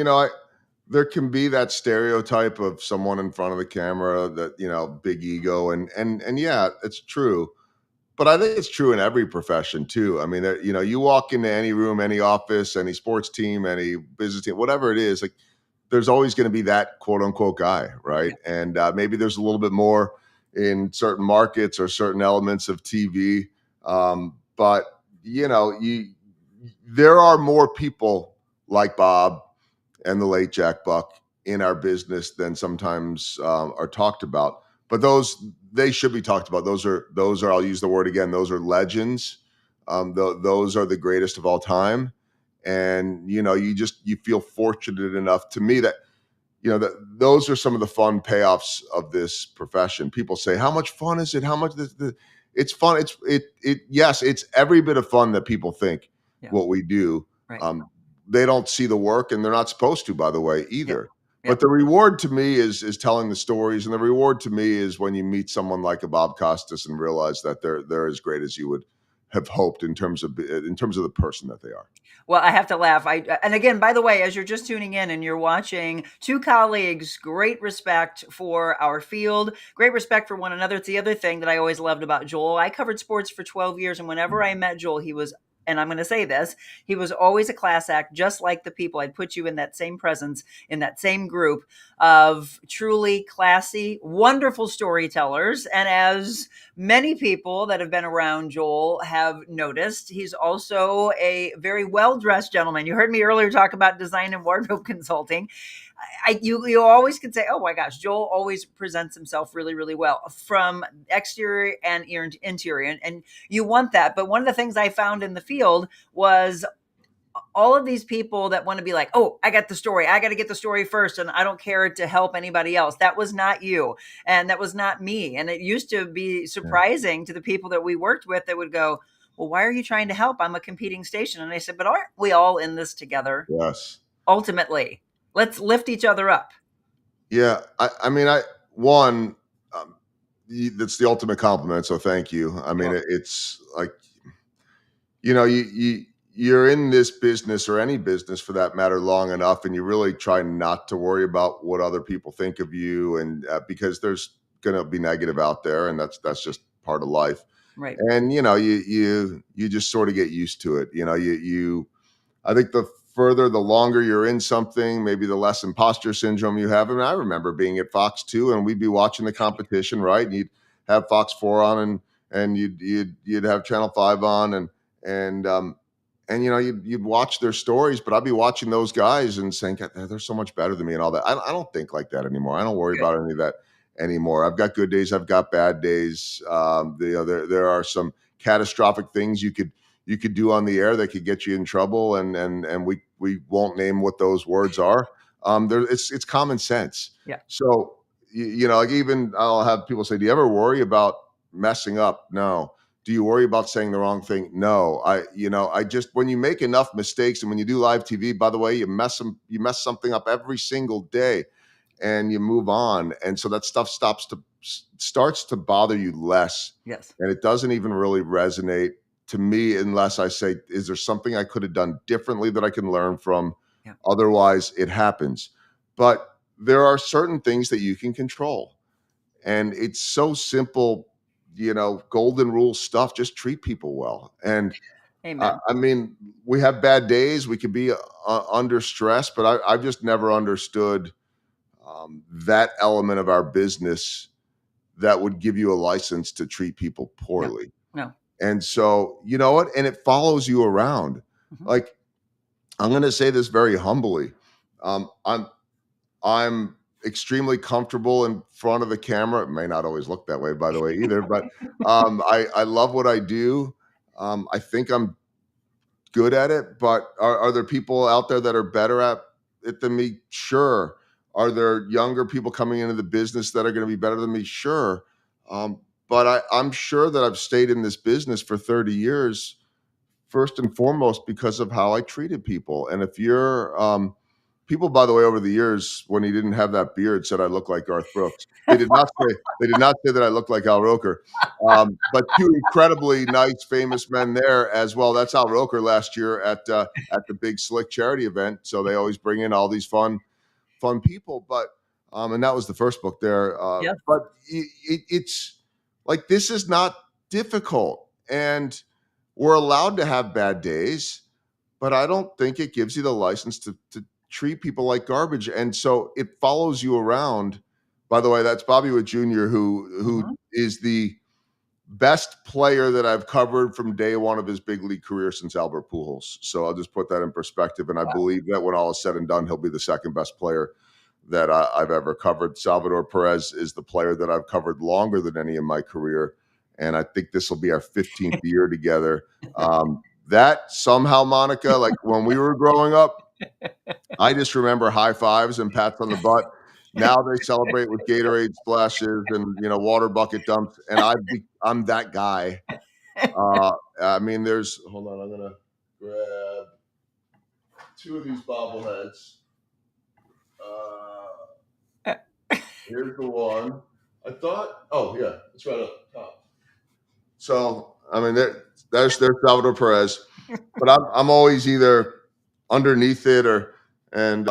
there can be that stereotype of someone in front of the camera that, big ego. And yeah, it's true. But I think it's true in every profession too. I mean, you walk into any room, any office, any sports team, any business team, whatever it is, like there's always going to be that quote unquote guy. Right. And maybe there's a little bit more in certain markets or certain elements of TV. But there are more people like Bob and the late Jack Buck in our business than sometimes are talked about. But they should be talked about. Those are I'll use the word again. Those are legends. Those are the greatest of all time. And you feel fortunate enough, to me, that those are some of the fun payoffs of this profession. People say, how much fun is it? How much it's fun. Yes, it's every bit of fun that people think what we do. Right. They don't see the work, and they're not supposed to, by the way, either. Yep. But the reward to me is telling the stories, and the reward to me is when you meet someone like a Bob Costas and realize that they're as great as you would have hoped in terms of the person that they are. Well, I have to laugh. And again, by the way, as you're just tuning in and you're watching two colleagues, great respect for our field, great respect for one another. It's the other thing that I always loved about Joel. I covered sports for 12 years, and whenever I met Joel, he was, and I'm going to say this, he was always a class act, just like the people. I'd put you in that same presence, in that same group of truly classy, wonderful storytellers. And as many people that have been around Joel have noticed, he's also a very well-dressed gentleman. You heard me earlier talk about design and wardrobe consulting. You always can say, oh my gosh, Joel always presents himself really, really well from exterior and interior. And you want that. But one of the things I found in the field was all of these people that want to be like, oh, I got the story. I got to get the story first. And I don't care to help anybody else. That was not you. And that was not me. And it used to be surprising to the people that we worked with that would go, well, why are you trying to help? I'm a competing station. And I said, but aren't we all in this together? Yes. Ultimately, let's lift each other up. Yeah. That's the ultimate compliment. So thank you. I mean, it's like, you're in this business, or any business for that matter, long enough, and you really try not to worry about what other people think of you, and because there's going to be negative out there, and that's just part of life. Right. And you just sort of get used to it. I think the longer you're in something, maybe the less imposter syndrome you have. I mean, I remember being at Fox 2, and we'd be watching the competition, right? And you'd have Fox 4 on, and you'd have Channel 5 on, and you'd watch their stories, but I'd be watching those guys and saying, God, they're so much better than me and all that. I don't think like that anymore. I don't worry about any of that anymore. I've got good days. I've got bad days. There are some catastrophic things you could do on the air that could get you in trouble, and we won't name what those words are. It's common sense. Yeah. So like, even I'll have people say, do you ever worry about messing up? No. Do you worry about saying the wrong thing? No. I just, when you make enough mistakes, and when you do live TV, by the way, you mess something up every single day, and you move on. And so that stuff starts to bother you less. Yes. And it doesn't even really resonate to me unless I say, is there something I could have done differently that I can learn from? Yeah. Otherwise, it happens. But there are certain things that you can control. And it's so simple, golden rule stuff. Just treat people well. And Amen. I mean, we have bad days. We could be under stress, but I've just never understood that element of our business that would give you a license to treat people poorly. No. And so, you know what? And it follows you around. Mm-hmm. Like, I'm going to say this very humbly. I'm extremely comfortable in front of the camera. It may not always look that way, by the way, either, but I love what I do. I think I'm good at it, but are there people out there that are better at it than me? Sure. Are there younger people coming into the business that are going to be better than me? Sure. But I'm sure that I've stayed in this business for 30 years, first and foremost, because of how I treated people. And if you're, people, by the way, over the years, when he didn't have that beard, said I look like Garth Brooks. They did not say that I looked like Al Roker. But two incredibly nice, famous men there as well. That's Al Roker last year at the Big Slick charity event. So they always bring in all these fun people. But and that was the first book there. Yes. But it's like, this is not difficult, and we're allowed to have bad days, but I don't think it gives you the license to treat people like garbage. And so it follows you around. By the way, that's Bobby Witt Jr., who is the best player that I've covered from day one of his big league career since Albert Pujols. So I'll just put that in perspective. And I believe that when all is said and done, he'll be the second best player that I've ever covered. Salvador Perez is the player that I've covered longer than any in my career. And I think this will be our 15th year together. That somehow, Monica, like when we were growing up, I just remember high fives and pats on the butt. Now they celebrate with Gatorade splashes and water bucket dumps, and I'm that guy. I mean, hold on, I'm gonna grab 2 of these bobbleheads. Here's the one. I thought, oh yeah, it's right up top. So I mean, there's Salvador Perez, but I'm always either underneath it and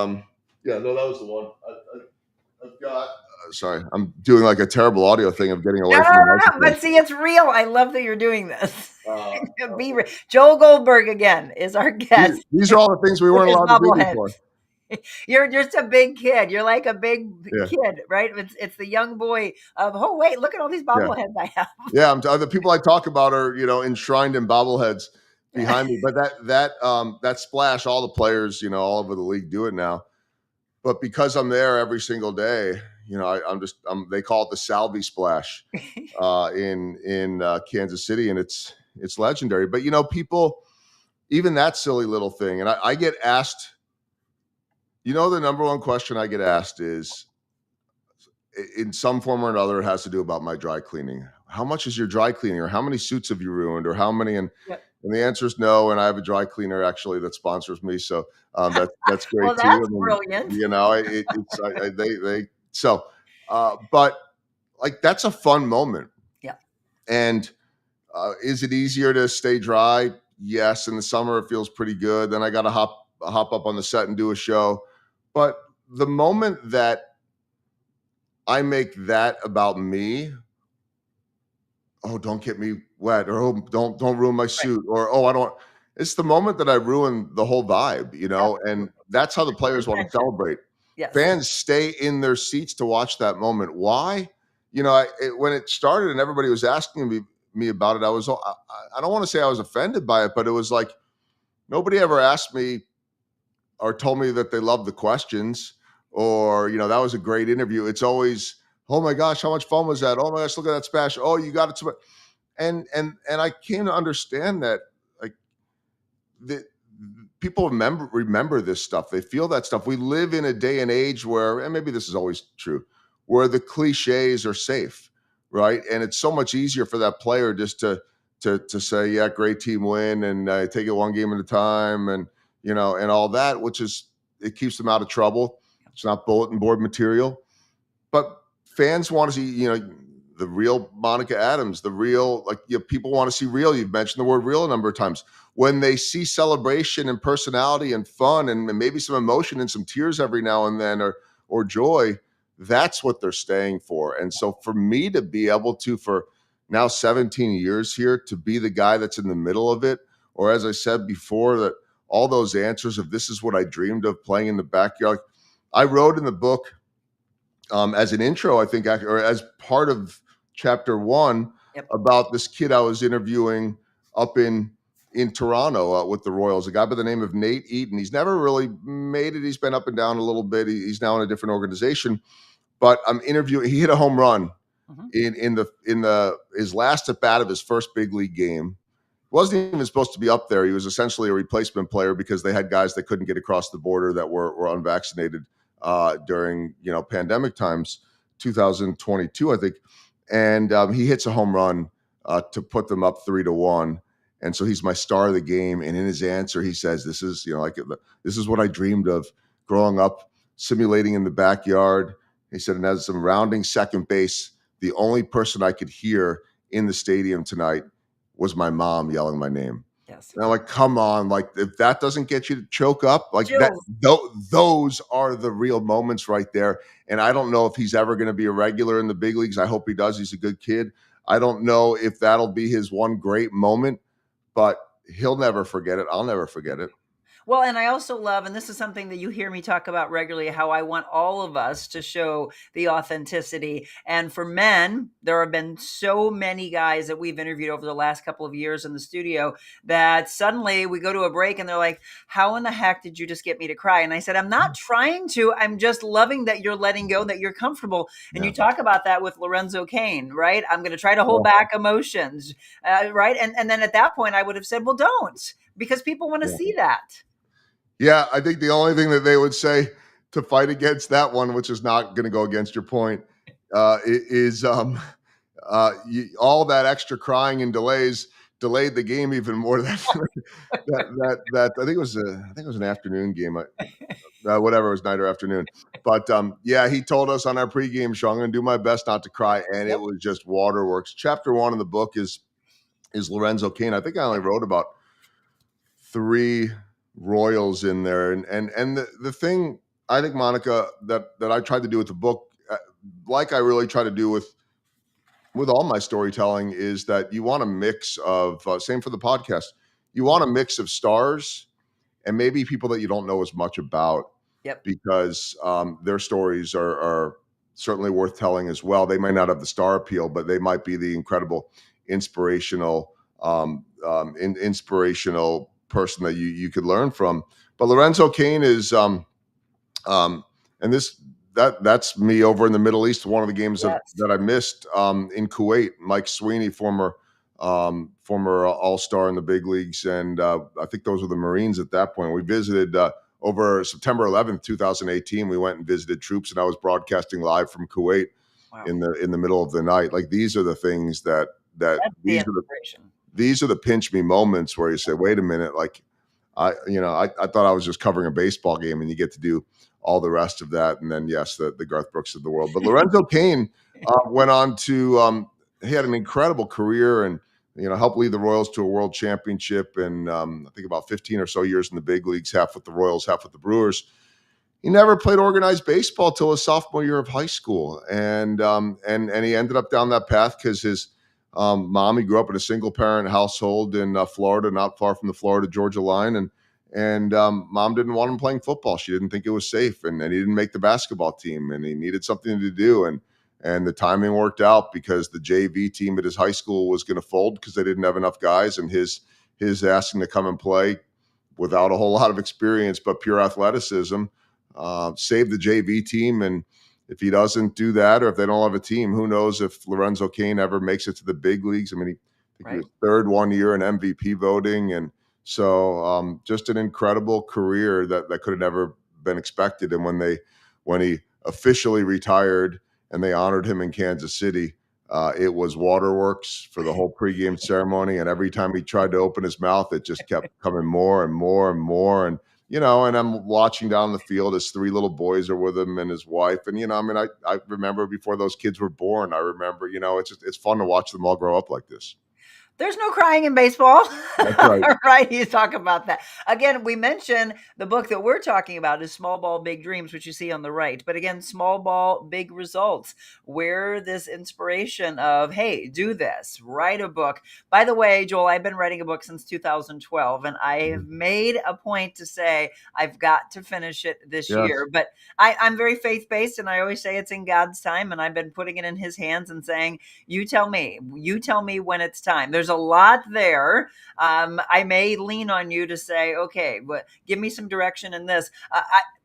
yeah, no, that was the one. I've got. Sorry, I'm doing like a terrible audio thing of getting away No, from the microphone. but see, it's real. I love that you're doing this. Be real. Joel Goldberg again is our guest. These are all the things we weren't allowed to do before. You're just a big kid. You're like a big kid, right? It's the young boy of, oh wait, look at all these bobbleheads I have. Yeah, the people I talk about are enshrined in bobbleheads behind me. But that splash, all the players all over the league do it now. But because I'm there every single day, they call it the Salvi splash in Kansas City, and it's legendary. But people, even that silly little thing, and I get asked. The number one question I get asked is, in some form or another, it has to do about my dry cleaning. How much is your dry cleaning, or how many suits have you ruined, or how many? And the answer is no. And I have a dry cleaner actually that sponsors me, so that's great well, too. That's brilliant. But like that's a fun moment. Yeah. And is it easier to stay dry? Yes. In the summer, it feels pretty good. Then I got to hop up on the set and do a show. But the moment that I make that about me, oh, don't get me wet, or oh, don't ruin my suit, or oh, I don't. It's the moment that I ruin the whole vibe, and that's how the players want to celebrate. Yes. Fans stay in their seats to watch that moment. Why? When it started and everybody was asking me about it, I don't want to say I was offended by it, but it was like nobody ever asked me or told me that they loved the questions, or that was a great interview. It's always, oh my gosh, how much fun was that? Oh my gosh, look at that splash. Oh, you got it so much. And I came to understand that like people remember this stuff. They feel that stuff. We live in a day and age where, and maybe this is always true, where the cliches are safe, right? And it's so much easier for that player just to say, yeah, great team win, and take it one game at a time, and and all that, which is, it keeps them out of trouble. It's not bulletin board material. But fans want to see, the real Monica Adams, the real, people want to see real. You've mentioned the word real a number of times. When they see celebration and personality and fun and maybe some emotion and some tears every now and then, or joy, that's what they're staying for. And so for me to be able to, for now 17 years here, to be the guy that's in the middle of it, or as I said before, that all those answers of this is what I dreamed of, playing in the backyard. I wrote in the book as an intro, I think, or as part of chapter 1, about this kid I was interviewing up in Toronto with the Royals, a guy by the name of Nate Eaton. He's never really made it. He's been up and down a little bit. He's now in a different organization, but I'm interviewing. He hit a home run in his last at bat of his first big league game. Wasn't even supposed to be up there. He was essentially a replacement player because they had guys that couldn't get across the border that were unvaccinated during pandemic times, 2022, I think. And he hits a home run to put them up 3-1. And so he's my star of the game. And in his answer, he says, "This is this is what I dreamed of growing up, simulating in the backyard." He said, "And as I'm rounding second base, the only person I could hear in the stadium tonight was my mom yelling my name." Yes. And I'm like, come on, like if that doesn't get you to choke up, like that, those are the real moments right there. And I don't know if he's ever going to be a regular in the big leagues. I hope he does. He's a good kid. I don't know if that'll be his one great moment, but he'll never forget it. I'll never forget it. Well, and I also love, and this is something that you hear me talk about regularly, how I want all of us to show the authenticity. And for men, there have been so many guys that we've interviewed over the last couple of years in the studio that suddenly we go to a break and they're like, how in the heck did you just get me to cry? And I said, I'm not trying to. I'm just loving that you're letting go, that you're comfortable. And you talk about that with Lorenzo Cain, right? I'm going to try to hold back emotions, right? And then at that point, I would have said, well, don't, because people want to see that. Yeah, I think the only thing that they would say to fight against that one, which is not going to go against your point, is all that extra crying and delays delayed the game even more. That I think it was an afternoon game, whatever it was, night or afternoon. But yeah, he told us on our pregame show, I'm going to do my best not to cry, and it was just waterworks. Chapter 1 of the book is Lorenzo Kane. I think I only wrote about 3 Royals in there, and the thing I think, Monica, that I tried to do with the book, like I really try to do with all my storytelling, is that you want a mix of same for the podcast. You want a mix of stars and maybe people that you don't know as much about, Yep. because their stories are certainly worth telling as well. They might not have the star appeal, but they might be the incredible inspirational inspirational person that you could learn from. But Lorenzo Kane is and that's me over in the Middle East. One of the games that I missed in Kuwait. Mike Sweeney, former All-Star in the big leagues, and I think those were the Marines at that point. We visited over September 11th, 2018. We went and visited troops, and I was broadcasting live from Kuwait. Wow. in the middle of the night. Like, these are the things that these are the pinch me moments where you say, wait a minute, like I thought I was just covering a baseball game, and you get to do all the rest of that. And then, yes, the Garth Brooks of the world. But Lorenzo Kane went on to he had an incredible career, and helped lead the Royals to a world championship, and I think about 15 or so years in the big leagues, half with the Royals, half with the Brewers. He never played organized baseball till his sophomore year of high school, and he ended up down that path because his mom, he grew up in a single parent household in Florida, not far from the Florida-Georgia line, and mom didn't want him playing football. She didn't think it was safe, and he didn't make the basketball team, and he needed something to do, and the timing worked out because the JV team at his high school was going to fold because they didn't have enough guys, and his asking to come and play without a whole lot of experience but pure athleticism saved the JV team. And if he doesn't do that, or if they don't have a team, who knows if Lorenzo Kane ever makes it to the big leagues. I mean, he was third one year in MVP voting, and so just an incredible career that could have never been expected. And when he officially retired and they honored him in Kansas City, it was waterworks for the whole pregame ceremony. And every time he tried to open his mouth, it just kept coming more and more and more. And and I'm watching down the field. His 3 little boys are with him and his wife. And I remember before those kids were born. I remember, it's fun to watch them all grow up like this. There's no crying in baseball. That's right. Right. You talk about that. Again, we mentioned the book that we're talking about is Small Ball, Big Dreams, which you see on the right. But again, Small Ball, Big Results, where this inspiration of, hey, do this, write a book. By the way, Joel, I've been writing a book since 2012, and I have made a point to say I've got to finish it this year. But I'm very faith-based, and I always say it's in God's time, and I've been putting it in his hands and saying, you tell me when it's time. There's a lot there. I may lean on you to say, okay, but give me some direction in this.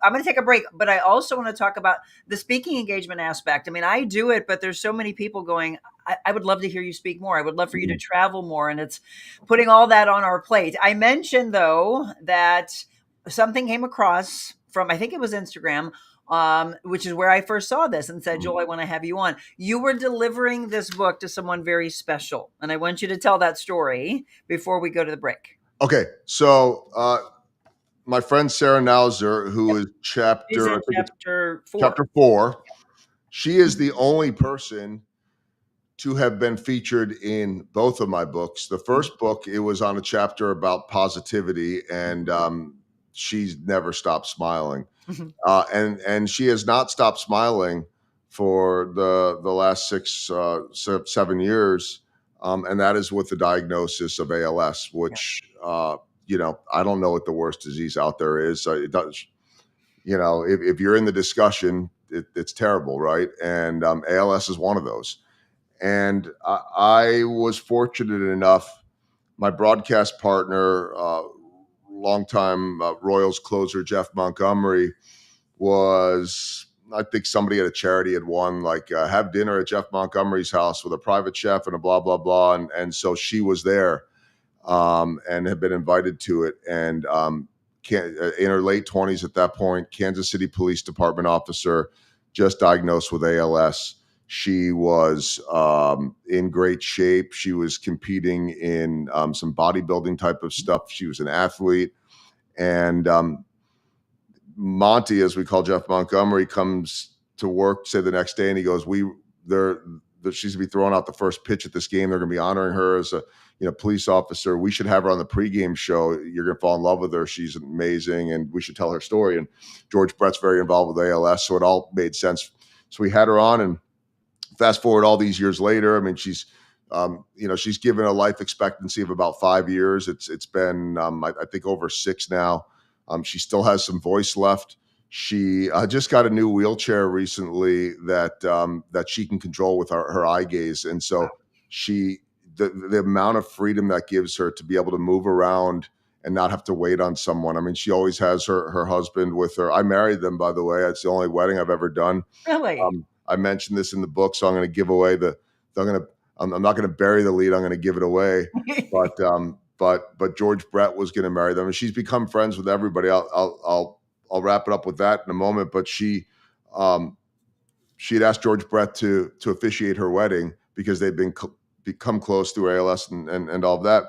I'm going to take a break, but I also want to talk about the speaking engagement aspect. I mean, I do it, but there's so many people going, I would love to hear you speak more. I would love for you to travel more. And it's putting all that on our plate. I mentioned, though, that something came across from, I think it was Instagram, which is where I first saw this, and said, Joel, I want to have you on. You were delivering this book to someone very special, and I want you to tell that story before we go to the break. Okay. So my friend Sarah Nauser, who is chapter 4, she is the only person to have been featured in both of my books. The first book, it was on a chapter about positivity, and she's never stopped smiling. And she has not stopped smiling for the last 7 years. And that is with the diagnosis of ALS, which, I don't know what the worst disease out there is. It does, if you're in the discussion, it's terrible, right? And ALS is one of those. And I was fortunate enough, my broadcast partner, longtime Royals closer, Jeff Montgomery, was, I think somebody at a charity had won, like, have dinner at Jeff Montgomery's house with a private chef and a blah, blah, blah. And so she was there and had been invited to it. And in her late 20s at that point, Kansas City Police Department officer, just diagnosed with ALS. She was in great shape. She was competing in some bodybuilding type of stuff. She was an athlete. And Monty, as we call Jeff Montgomery, comes to work, say the next day, and he goes, she's gonna be throwing out the first pitch at this game. They're gonna be honoring her as a police officer. We should have her on the pregame show. You're gonna fall in love with her. She's amazing, and we should tell her story. And George Brett's very involved with ALS, so it all made sense. So we had her on, and fast forward all these years later, I mean, she's she's given a life expectancy of about 5 years. It's been I think over 6 now. She still has some voice left. She just got a new wheelchair recently that she can control with her eye gaze, and so the amount of freedom that gives her to be able to move around and not have to wait on someone. I mean, she always has her husband with her. I married them, by the way. It's the only wedding I've ever done. Really? I mentioned this in the book, so I'm going to give away I'm not going to bury the lead. I'm going to give it away. But George Brett was going to marry them, and she's become friends with everybody. I'll wrap it up with that in a moment. But she had asked George Brett to officiate her wedding because they've become close through ALS and all of that.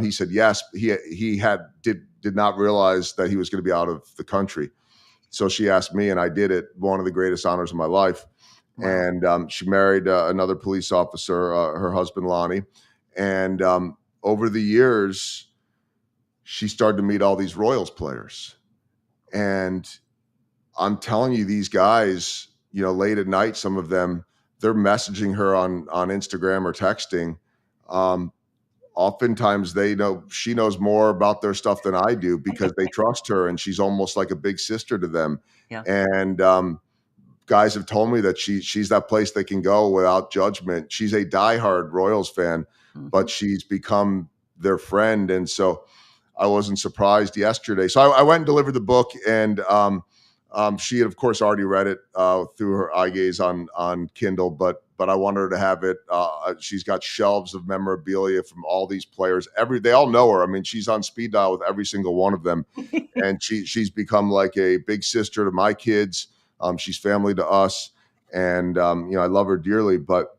He said yes. He did not realize that he was going to be out of the country. So she asked me, and I did it. One of the greatest honors of my life. Wow. And she married another police officer, her husband, Lonnie. And over the years, she started to meet all these Royals players. And I'm telling you, these guys, late at night, some of them, they're messaging her on Instagram or texting. Oftentimes she knows more about their stuff than I do because they trust her, and she's almost like a big sister to them. Yeah. And guys have told me that she's that place they can go without judgment. She's a diehard Royals fan, but she's become their friend. And so I wasn't surprised yesterday. So I went and delivered the book, and she had, of course, already read it through her eye gaze on Kindle, but I wanted her to have it. She's got shelves of memorabilia from all these players. They all know her. I mean, she's on speed dial with every single one of them, and she's become like a big sister to my kids. She's family to us, and I love her dearly. But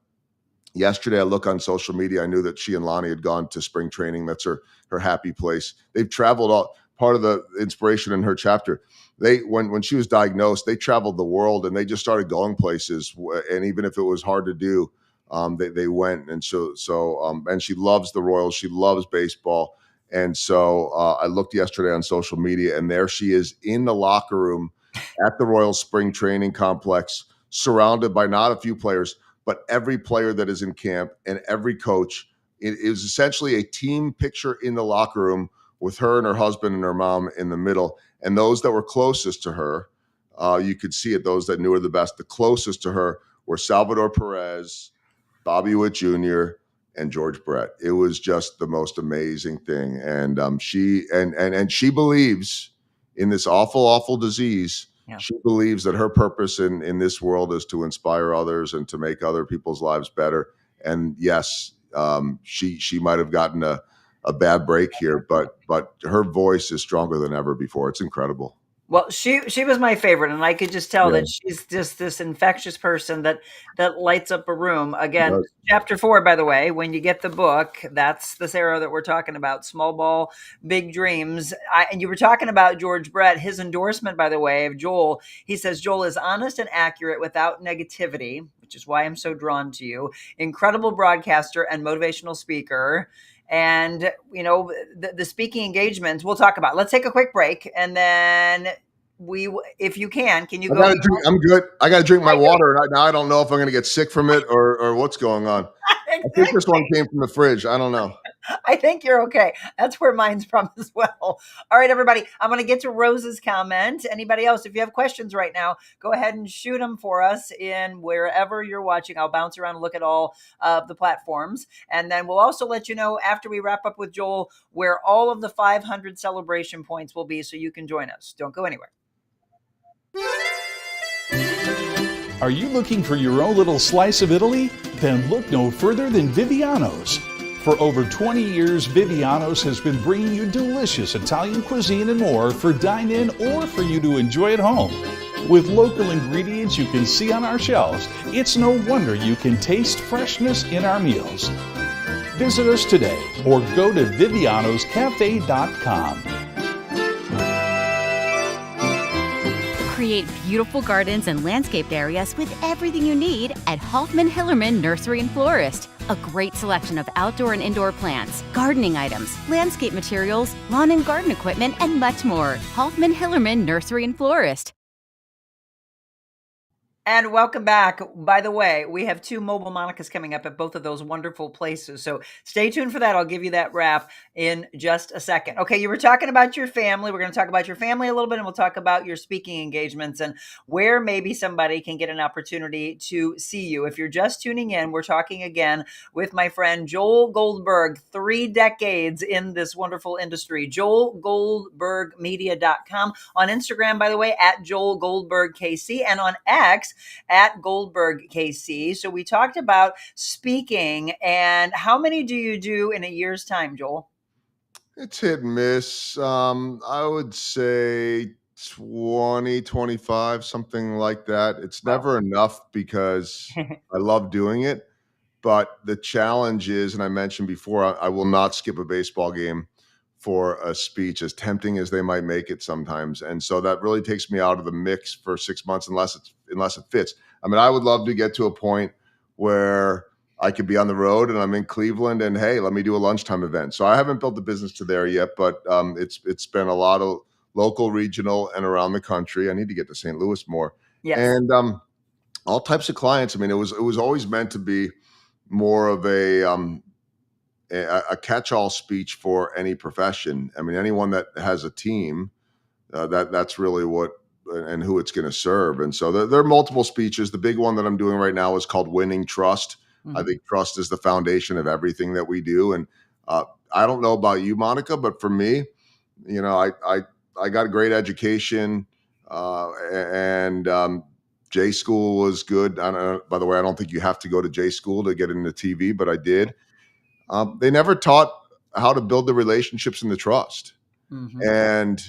yesterday, I look on social media. I knew that she and Lonnie had gone to spring training. That's her happy place. They've traveled all. Part of the inspiration in her chapter, when she was diagnosed, they traveled the world, and they just started going places. And even if it was hard to do, they went. And and she loves the Royals. She loves baseball. And so I looked yesterday on social media, and there she is in the locker room at the Royals spring training complex, surrounded by not a few players, but every player that is in camp and every coach. It is essentially a team picture in the locker room with her and her husband and her mom in the middle. And those that were closest to her, you could see it, those that knew her the best, the closest to her were Salvador Perez, Bobby Witt Jr., and George Brett. It was just the most amazing thing. And she believes in this awful, awful disease. Yeah. She believes that her purpose in this world is to inspire others and to make other people's lives better. And yes, she might have gotten a bad break here, but her voice is stronger than ever before. It's incredible. Well, she was my favorite, and I could just tell that she's just this infectious person that lights up a room. Again, chapter 4, by the way, when you get the book, that's the Sarah that we're talking about, Small Ball, Big Dreams. And you were talking about George Brett, his endorsement, by the way, of Joel. He says, Joel is honest and accurate without negativity, which is why I'm so drawn to you. Incredible broadcaster and motivational speaker. And, the speaking engagements we'll talk about. Let's take a quick break. And then if you can you go? I'm good. I got to drink my water. Now I don't know if I'm going to get sick from it or what's going on. Exactly. I think this one came from the fridge. I don't know. I think you're okay. That's where mine's from as well. All right, everybody. I'm going to get to Rose's comment. Anybody else, if you have questions right now, go ahead and shoot them for us in wherever you're watching. I'll bounce around and look at all of the platforms. And then we'll also let you know after we wrap up with Joel where all of the 500 celebration points will be so you can join us. Don't go anywhere. Are you looking for your own little slice of Italy? Then look no further than Viviano's. For over 20 years, Viviano's has been bringing you delicious Italian cuisine and more for dine-in or for you to enjoy at home. With local ingredients you can see on our shelves, it's no wonder you can taste freshness in our meals. Visit us today or go to vivianoscafe.com. Create beautiful gardens and landscaped areas with everything you need at Hoffman Hillerman Nursery and Florist. A great selection of outdoor and indoor plants, gardening items, landscape materials, lawn and garden equipment, and much more. Hoffman Hillerman Nursery and Florist. And welcome back. By the way, we have 2 mobile Monicas coming up at both of those wonderful places. So stay tuned for that. I'll give you that wrap in just a second. Okay, you were talking about your family. We're going to talk about your family a little bit, and we'll talk about your speaking engagements and where maybe somebody can get an opportunity to see you. If you're just tuning in, we're talking again with my friend Joel Goldberg, 3 decades in this wonderful industry. JoelGoldbergMedia.com. On Instagram, by the way, at Joel Goldberg KC, and on X, at Goldberg KC. So we talked about speaking, and how many do you do in a year's time, Joel? It's hit and miss. I would say 20, 25, something like that. It's Wow. never enough because I love doing it. But the challenge is, and I mentioned before, I will not skip a baseball game for a speech, as tempting as they might make it sometimes. And so that really takes me out of the mix for 6 months, unless it fits. I mean, I would love to get to a point where I could be on the road and I'm in Cleveland and, hey, let me do a lunchtime event. So I haven't built the business to there yet, but it's been a lot of local, regional, and around the country. I need to get to St. Louis more. Yes. And all types of clients. I mean, it was always meant to be more of a catch-all speech for any profession. I mean, anyone that has a team, that's really what and who it's going to serve. And so there are multiple speeches. The big one that I'm doing right now is called Winning Trust. I think trust is the foundation of everything that we do. And I don't know about you, Monica, but for me, you know, I got a great education, and J school was good. I don't know, by the way, I don't think you have to go to J school to get into TV, but I did. They never taught how to build the relationships and the trust. And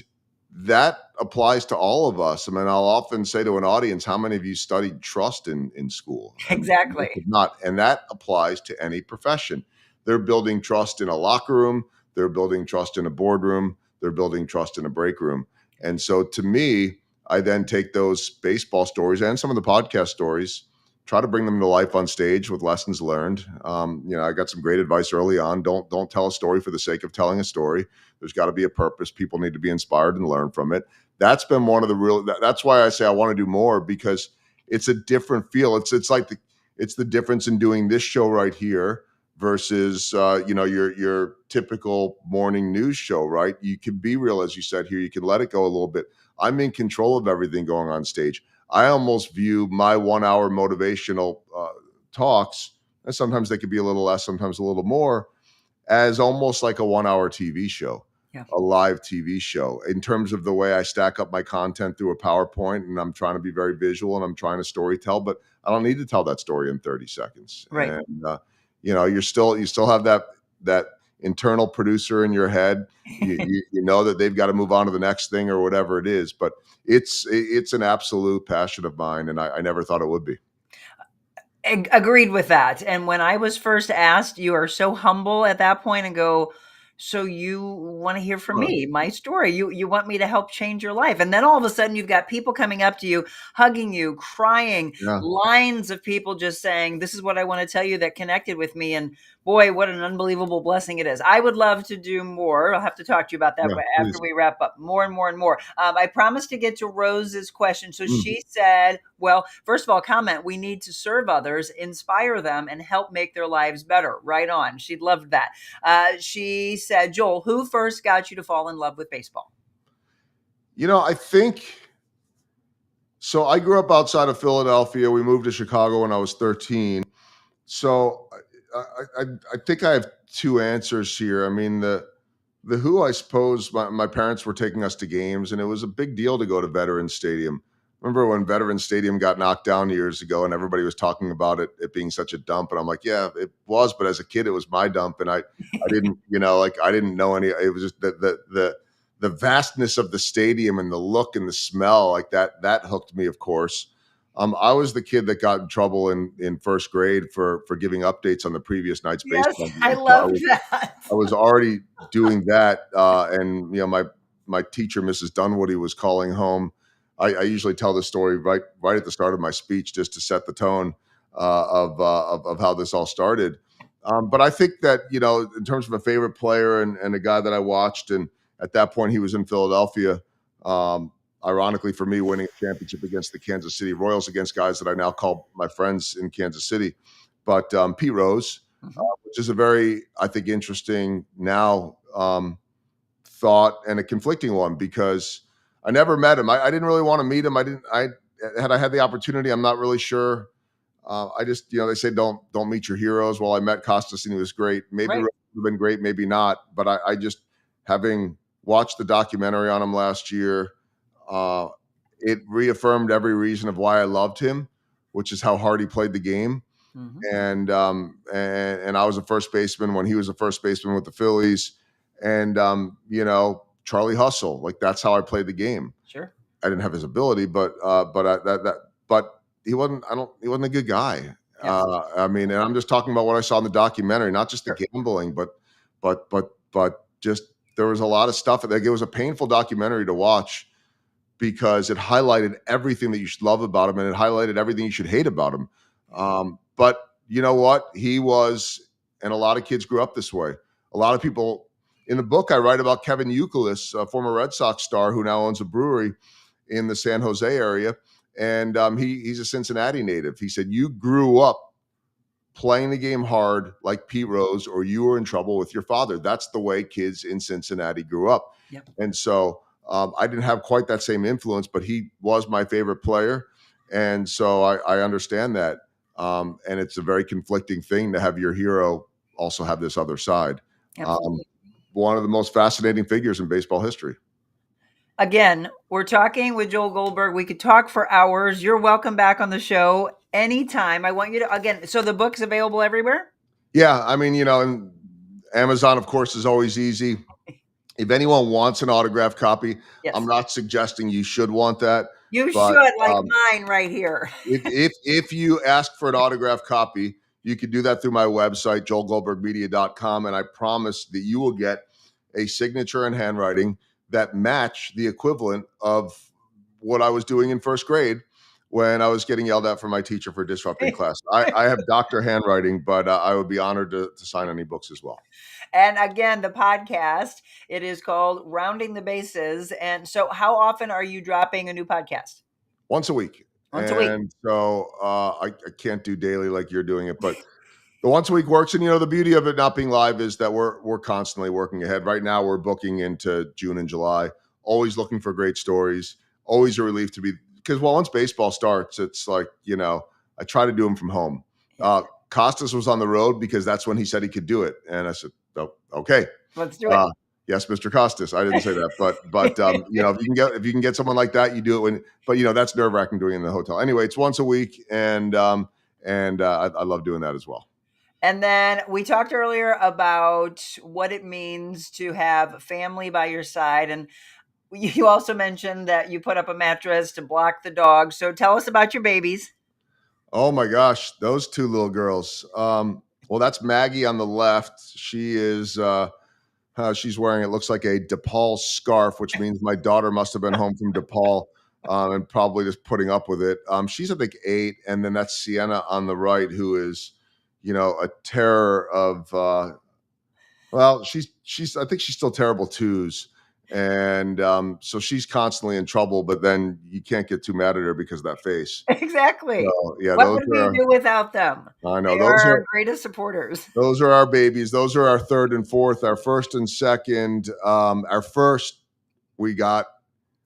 that applies to all of us. I mean, I'll often say to an audience, how many of you studied trust in school? And Exactly. not. And that applies to any profession. They're building trust in a locker room. They're building trust in a boardroom. They're building trust in a break room. And so to me, I then take those baseball stories and some of the podcast stories, try to bring them to life on stage with lessons learned. I got some great advice early on. Don't tell a story for the sake of telling a story. There's got to be a purpose. People need to be inspired and learn from it. That's been one of the real. That's why I say I want to do more, because it's a different feel. It's like it's the difference in doing this show right here versus your typical morning news show. Right? You can be real, as you said here. You can let it go a little bit. I'm in control of everything going on stage. I almost view my 1 hour motivational talks, and sometimes they could be a little less, sometimes a little more, as almost like a 1 hour TV show, a live TV show, in terms of the way I stack up my content through a PowerPoint. And I'm trying to be very visual and I'm trying to story tell, but I don't need to tell that story in 30 seconds. Right. And, you still have that internal producer in your head. You know that they've got to move on to the next thing or whatever it is, but it's an absolute passion of mine. And I never thought it would be. Agreed with that. And when I was first asked, you are so humble at that point and go, so you want to hear from me, my story. You want me to help change your life. And then all of a sudden you've got people coming up to you, hugging you, crying, lines of people just saying, this is what I want to tell you that connected with me. And boy, what an unbelievable blessing it is. I would love to do more. I'll have to talk to you about that after we wrap up. More and more and more. I promised to get to Rose's question. So she said, well, first of all, comment, we need to serve others, inspire them, and help make their lives better. Right on. She loved that. She said, Joel, who first got you to fall in love with baseball? I think so. I grew up outside of Philadelphia. We moved to Chicago when I was 13. So I think I have two answers here. I mean, the who, I suppose my parents were taking us to games, and it was a big deal to go to Veterans Stadium. remember when Veterans Stadium got knocked down years ago and everybody was talking about it being such a dump. And I'm like, yeah, it was. But as a kid, it was my dump. And I didn't, I didn't know any. It was just the vastness of the stadium and the look and the smell like that hooked me, of course. I was the kid that got in trouble in first grade for giving updates on the previous night's Yes, baseball game. I So love that. I was already doing that. And, my teacher, Mrs. Dunwoody, was calling home. I usually tell this story right at the start of my speech just to set the tone of how this all started. But I think that, in terms of a favorite player and a guy that I watched, and at that point he was in Philadelphia, ironically for me, winning a championship against the Kansas City Royals against guys that I now call my friends in Kansas City. But Pete Rose, which is a very, I think, interesting now thought and a conflicting one, because I never met him. I didn't really want to meet him. I had the opportunity, I'm not really sure. I just, they say don't meet your heroes. Well, I met Costas and he was great. Maybe Right. Rose would have been great, maybe not. But I just, having watched the documentary on him last year, it reaffirmed every reason of why I loved him, which is how hard he played the game. And I was a first baseman when he was a first baseman with the Phillies, and Charlie Hustle, like that's how I played the game. Sure. I didn't have his ability, but he wasn't. He wasn't a good guy. Yes. And I'm just talking about what I saw in the documentary, not just the gambling, but just there was a lot of stuff. Like, it was a painful documentary to watch because it highlighted everything that you should love about him, and it highlighted everything you should hate about him. But you know what? He was, and a lot of kids grew up this way. A lot of people in the book I write about Kevin Youkilis, a former Red Sox star who now owns a brewery in the San Jose area. And he's a Cincinnati native. He said, you grew up playing the game hard like Pete Rose, or you were in trouble with your father. That's the way kids in Cincinnati grew up. Yep. And so I didn't have quite that same influence, but he was my favorite player. And so I understand that. And it's a very conflicting thing to have your hero also have this other side. One of the most fascinating figures in baseball history. Again, we're talking with Joel Goldberg. We could talk for hours. You're welcome back on the show anytime. I want you to, again, so the book's available everywhere? Yeah. And Amazon, of course, is always easy. If anyone wants an autographed copy, Yes. I'm not suggesting you should want that. You but, should, like mine right here. if you ask for an autographed copy, you can do that through my website, joelgoldbergmedia.com. And I promise that you will get a signature and handwriting that match the equivalent of what I was doing in first grade when I was getting yelled at from my teacher for disrupting class. I have doctor handwriting, but I would be honored to sign any books as well. And again, the podcast, it is called Rounding the Bases. And so how often are you dropping a new podcast? Once a week. And so I can't do daily like you're doing it, but the once a week works. And, the beauty of it not being live is that we're constantly working ahead. Right now, we're booking into June and July, always looking for great stories, always a relief to be, because once baseball starts, it's like, I try to do them from home. Costas was on the road because that's when he said he could do it. And I said, oh, okay, let's do it. Yes, Mr. Costas. I didn't say that, but if you can get someone like that, you do it but that's nerve wracking doing it in the hotel. Anyway, it's once a week. And I love doing that as well. And then we talked earlier about what it means to have family by your side. And you also mentioned that you put up a mattress to block the dog. So tell us about your babies. Oh my gosh, those two little girls. Well, that's Maggie on the left. She is, she's wearing, it looks like a DePaul scarf, which means my daughter must have been home from DePaul and probably just putting up with it. She's, I think, 8. And then that's Sienna on the right, who is, a terror of, she's I think she's still terrible twos. And so she's constantly in trouble, but then you can't get too mad at her because of that face. Exactly. So, yeah, what would we do without them? I know. They are our greatest supporters. Those are our babies. Those are our third and fourth, our first and second. Our first we got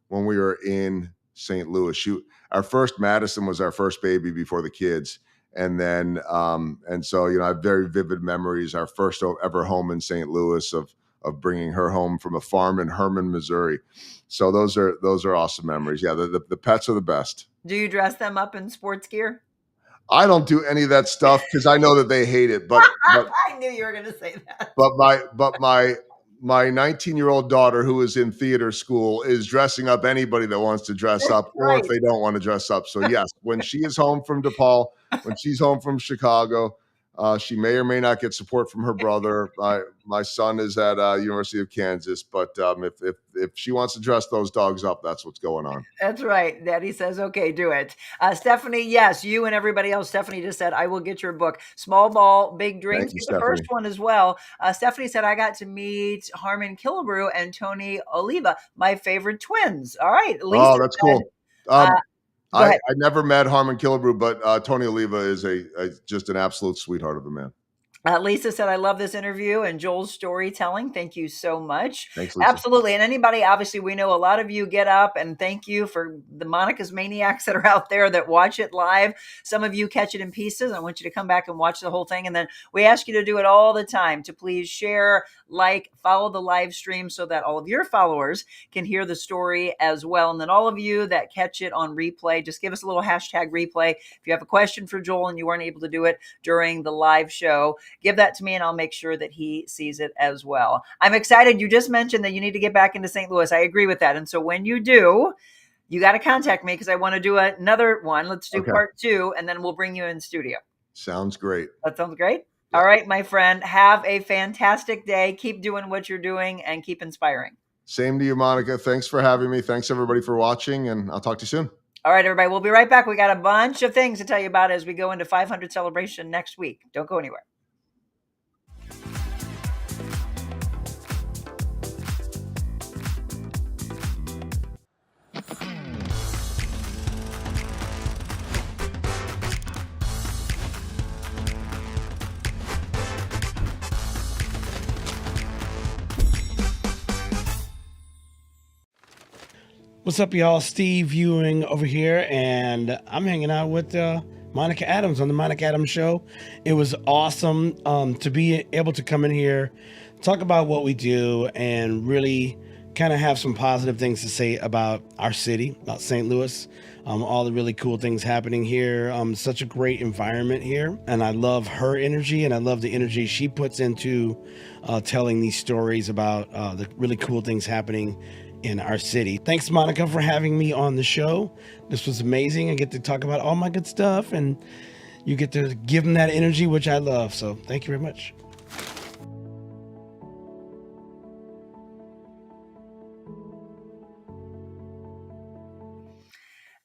when we were in St. Louis. Our first Madison was our first baby before the kids. And then, and so, I have very vivid memories. Our first ever home in St. Louis of bringing her home from a farm in Herman, Missouri. So those are awesome memories. Yeah, the pets are the best. Do you dress them up in sports gear? I don't do any of that stuff because I know that they hate it. But I knew you were going to say that. my 19-year-old daughter, who is in theater school, is dressing up anybody that wants to dress up, or if Right. they don't want to dress up. So yes, when she is home from DePaul, when she's home from Chicago, she may or may not get support from her brother. My son is at University of Kansas, but if she wants to dress those dogs up, that's what's going on. That's right. Daddy says, okay, do it. Stephanie, yes, you and everybody else. Stephanie just said, I will get your book, Small Ball, Big Dreams. Thank you, Get the first Stephanie. one as well. Stephanie said, I got to meet Harmon Killebrew and Tony Oliva, my favorite twins. All right. Lisa Oh, that's said, cool. go I ahead. never met Harmon Killebrew, but Tony Oliva is just an absolute sweetheart of a man. Lisa said, I love this interview and Joel's storytelling. Thank you so much. Thanks, Lisa. Absolutely. And anybody, obviously, we know a lot of you get up, and thank you for the Monica's maniacs that are out there that watch it live. Some of you catch it in pieces. I want you to come back and watch the whole thing. And then we ask you to do it all the time, to please share, like, follow the live stream so that all of your followers can hear the story as well. And then all of you that catch it on replay, just give us a little hashtag replay. If you have a question for Joel and you weren't able to do it during the live show, give that to me and I'll make sure that he sees it as well. I'm excited. You just mentioned that you need to get back into St. Louis. I agree with that. And so when you do, you got to contact me because I want to do another one. Let's do part 2 and then we'll bring you in studio. Sounds great. That sounds great. Yeah. All right, my friend, have a fantastic day. Keep doing what you're doing and keep inspiring. Same to you, Monica. Thanks for having me. Thanks everybody for watching, and I'll talk to you soon. All right, everybody. We'll be right back. We got a bunch of things to tell you about as we go into 500 celebration next week. Don't go anywhere. What's up, y'all? Steve Ewing over here, and I'm hanging out with Monica Adams on the Monica Adams Show. It was awesome to be able to come in here, talk about what we do, and really kind of have some positive things to say about our city, about St. Louis, all the really cool things happening here. Such a great environment here, and I love her energy, and I love the energy she puts into telling these stories about the really cool things happening in our city. Thanks, Monica, for having me on the show. This was amazing. I get to talk about all my good stuff, and you get to give them that energy, which I love. So thank you very much.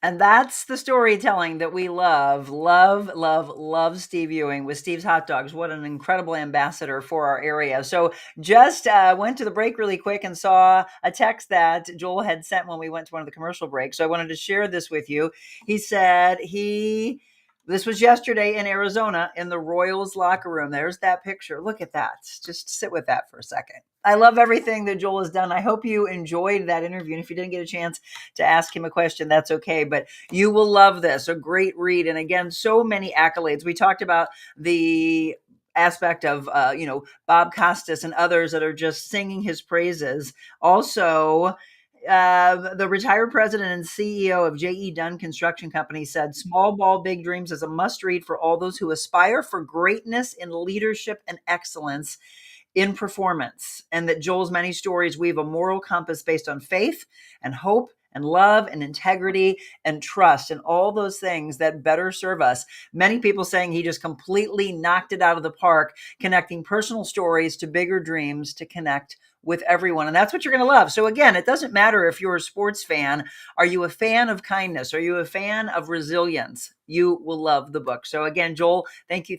And that's the storytelling that we love. Love Steve Ewing with Steve's Hot Dogs. What an incredible ambassador for our area. So just went to the break really quick and saw a text that Joel had sent when we went to one of the commercial breaks. So I wanted to share this with you. He said this was yesterday in Arizona in the Royals locker room. There's that picture. Look at that. Just sit with that for a second. I love everything that Joel has done. I hope you enjoyed that interview. And if you didn't get a chance to ask him a question, that's okay. But you will love this. A great read. And again, so many accolades. We talked about the aspect of, Bob Costas and others that are just singing his praises. Also, the retired president and CEO of J.E. Dunn Construction Company said, Small Ball, Big Dreams is a must read for all those who aspire for greatness in leadership and excellence in performance, and that Joel's many stories weave a moral compass based on faith and hope and love and integrity and trust and all those things that better serve us. Many people saying he just completely knocked it out of the park, connecting personal stories to bigger dreams to connect with everyone. And that's what you're going to love. So again, it doesn't matter if you're a sports fan. Are you a fan of kindness? Are you a fan of resilience? You will love the book. So again, Joel, thank you.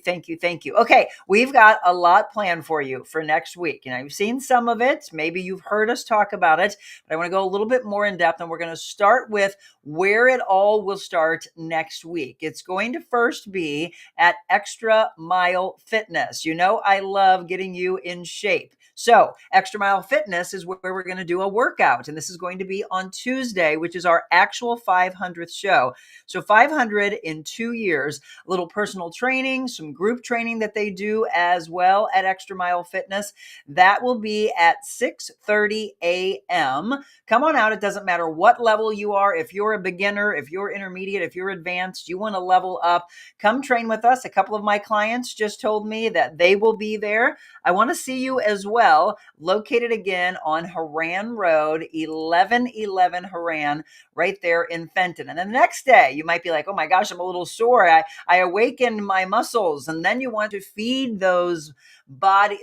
Okay, we've got a lot planned for you for next week. And I've seen some of it. Maybe you've heard us talk about it, but I want to go a little bit more in depth. And we're going to start with where it all will start next week. It's going to first be at Extra Mile Fitness. You know, I love getting you in shape. So Extra Mile Mile Fitness is where we're going to do a workout. And this is going to be on Tuesday, which is our actual 500th show. So 500 in 2 years, a little personal training, some group training that they do as well at Extra Mile Fitness. That will be at 6:30 a.m. Come on out. It doesn't matter what level you are. If you're a beginner, if you're intermediate, if you're advanced, you want to level up, come train with us. A couple of my clients just told me that they will be there. I want to see you as well. Located again on Haran Road, 1111 Haran, right there in Fenton. And then the next day, you might be like, oh my gosh, I'm a little sore. I awakened my muscles. And then you want to feed those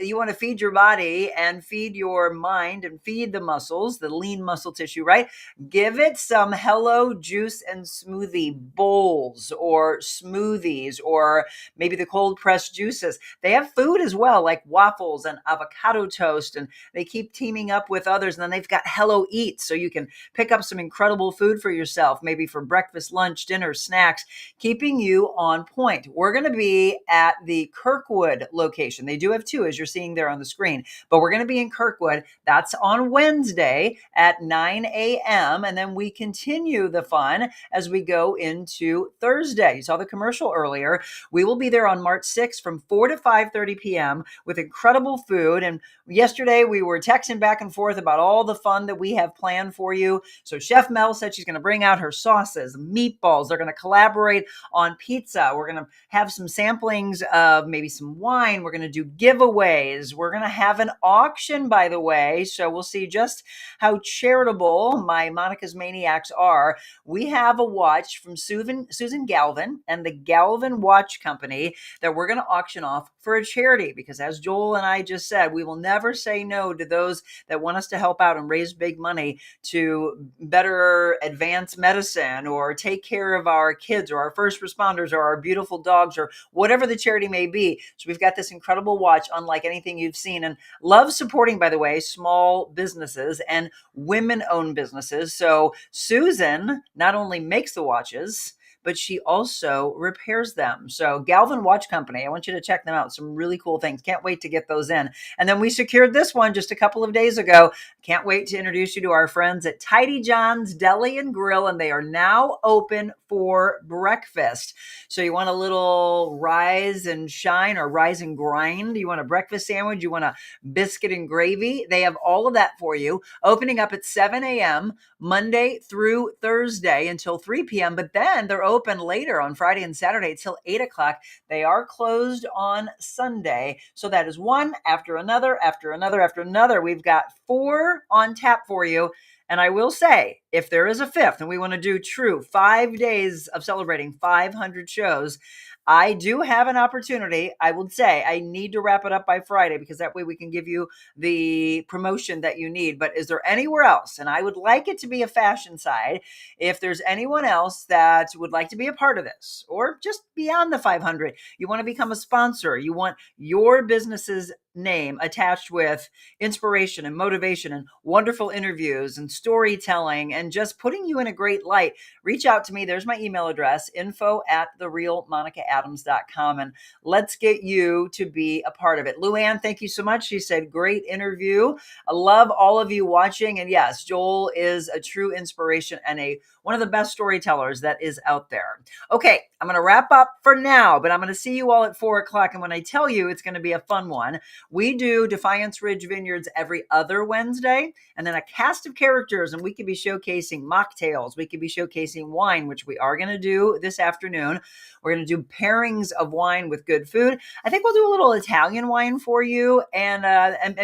you want to feed your body and feed your mind and feed the muscles, the lean muscle tissue, right? Give it some Hello Juice and Smoothie bowls or smoothies, or maybe the cold pressed juices. They have food as well, like waffles and avocado toast, and they keep teaming up with others. And then they've got Hello Eats, so you can pick up some incredible food for yourself, maybe for breakfast, lunch, dinner, snacks, keeping you on point. We're going to be at the Kirkwood location. They do have two, as you're seeing there on the screen, but we're going to be in Kirkwood. That's on Wednesday at 9 a.m. And then we continue the fun as we go into Thursday. You saw the commercial earlier. We will be there on March 6th from 4 to 5:30 p.m. with incredible food. And yesterday we were texting back and forth about all the fun that we have planned for you. So Chef Mel said she's going to bring out her sauces, meatballs. They're going to collaborate on pizza. We're going to have some samplings of maybe some wine. We're going to do giveaways. We're going to have an auction, by the way. So we'll see just how charitable my Monica's Maniacs are. We have a watch from Susan Galvin and the Galvin Watch Company that we're going to auction off for a charity, because as Joel and I just said, we will never say no to those that want us to help out and raise big money to better advance medicine or take care of our kids or our first responders or our beautiful dogs or whatever the charity may be. So we've got this incredible watch, unlike anything you've seen, and love supporting, by the way, small businesses and women-owned businesses. So Susan not only makes the watches, but she also repairs them. So Galvin Watch Company, I want you to check them out. Some really cool things. Can't wait to get those in. And then we secured this one just a couple of days ago. Can't wait to introduce you to our friends at Tidy John's Deli and Grill, and they are now open for breakfast. So you want a little rise and shine or rise and grind? You want a breakfast sandwich? You want a biscuit and gravy? They have all of that for you. Opening up at 7 a.m. Monday through Thursday until 3 p.m. But then they're open later on Friday and Saturday till 8 o'clock. They are closed on Sunday. So that is one after another, after another, after another. We've got 4 on tap for you. And I will say, if there is a fifth and we want to do true 5 days of celebrating 500 shows, I do have an opportunity. I would say I need to wrap it up by Friday, because that way we can give you the promotion that you need. But is there anywhere else? And I would like it to be a fashion side. If there's anyone else that would like to be a part of this, or just beyond the 500, you want to become a sponsor, you want your business's name attached with inspiration and motivation and wonderful interviews and storytelling and just putting you in a great light, reach out to me. There's my email address, info@TheRealMonicaAdams.com, and let's get you to be a part of it. Luann, thank you so much. She said, great interview. I love all of you watching. And yes, Joel is a true inspiration and one of the best storytellers that is out there. Okay, I'm going to wrap up for now, but I'm going to see you all at 4 o'clock. And when I tell you it's going to be a fun one, we do Defiance Ridge Vineyards every other Wednesday, and then a cast of characters, and we could be showcasing mocktails. We could be showcasing wine, which we are going to do this afternoon. We're going to do pairings of wine with good food. I think we'll do a little Italian wine for you, and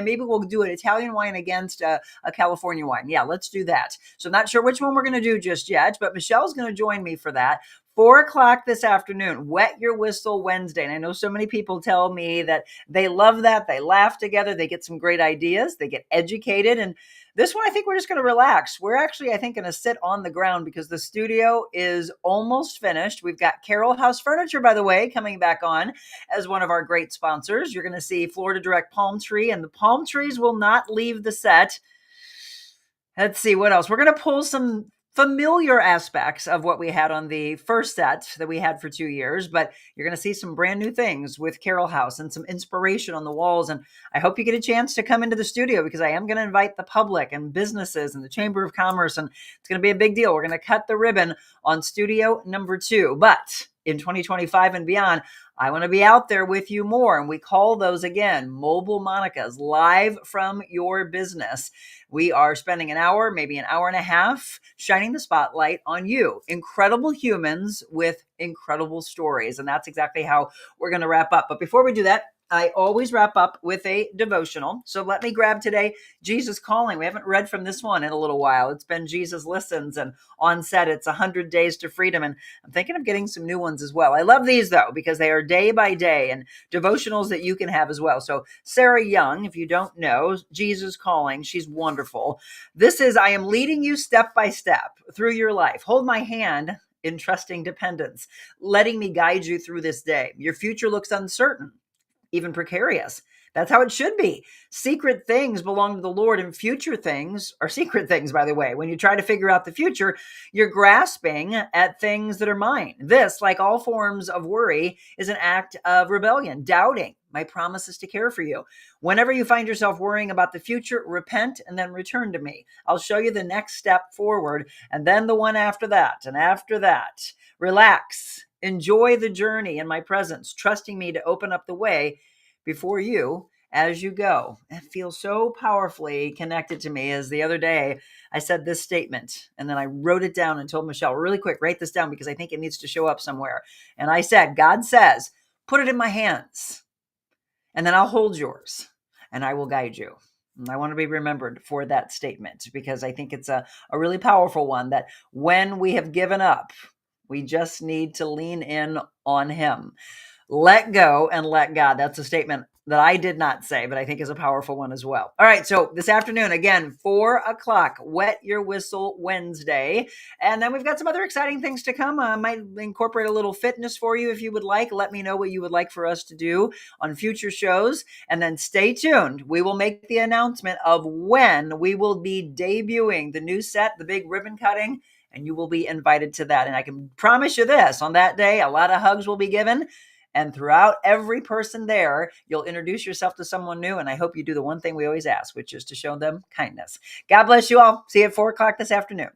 maybe we'll do an Italian wine against a California wine. Yeah, let's do that. So I'm not sure which one we're going to do just yet, but Michelle's going to join me for that. 4 o'clock this afternoon, Wet Your Whistle Wednesday. And I know so many people tell me that they love that. They laugh together. They get some great ideas. They get educated. And this one, I think we're just going to relax. We're actually, I think, going to sit on the ground because the studio is almost finished. We've got Carroll House Furniture, by the way, coming back on as one of our great sponsors. You're going to see Florida Direct Palm Tree, and the palm trees will not leave the set. Let's see what else. We're going to pull some familiar aspects of what we had on the first set that we had for 2 years, but you're going to see some brand new things with Carol House and some inspiration on the walls. And I hope you get a chance to come into the studio, because I am going to invite the public and businesses and the Chamber of Commerce, and it's going to be a big deal. We're going to cut the ribbon on studio number 2. But in 2025 and beyond, I want to be out there with you more. And we call those, again, Mobile Monica's, live from your business. We are spending an hour, maybe an hour and a half, shining the spotlight on you, incredible humans with incredible stories. And that's exactly how we're going to wrap up. But before we do that, I always wrap up with a devotional. So let me grab today, Jesus Calling. We haven't read from this one in a little while. It's been Jesus Listens, and on set, it's 100 Days to Freedom. And I'm thinking of getting some new ones as well. I love these, though, because they are day by day and devotionals that you can have as well. So Sarah Young, if you don't know, Jesus Calling, she's wonderful. This is, I am leading you step by step through your life. Hold my hand in trusting dependence, letting me guide you through this day. Your future looks uncertain, even precarious. That's how it should be. Secret things belong to the Lord, and future things are secret things, by the way. When you try to figure out the future, you're grasping at things that are mine. This, like all forms of worry, is an act of rebellion, doubting my promises to care for you. Whenever you find yourself worrying about the future, repent and then return to me. I'll show you the next step forward, and then the one after that, and after that. Relax. Enjoy the journey in my presence, trusting me to open up the way before you as you go. It feels so powerfully connected to me, as the other day I said this statement and then I wrote it down and told Michelle, really quick, write this down because I think it needs to show up somewhere. And I said, God says, put it in my hands and then I'll hold yours and I will guide you. And I want to be remembered for that statement, because I think it's a really powerful one, that when we have given up, we just need to lean in on him. Let go and let God. That's a statement that I did not say, but I think is a powerful one as well. All right. So this afternoon, again, 4:00, Wet Your Whistle Wednesday. And then we've got some other exciting things to come. I might incorporate a little fitness for you if you would like. Let me know what you would like for us to do on future shows. And then stay tuned. We will make the announcement of when we will be debuting the new set, the big ribbon cutting, and you will be invited to that. And I can promise you this, on that day, a lot of hugs will be given. And throughout every person there, you'll introduce yourself to someone new. And I hope you do the one thing we always ask, which is to show them kindness. God bless you all. See you at 4:00 this afternoon.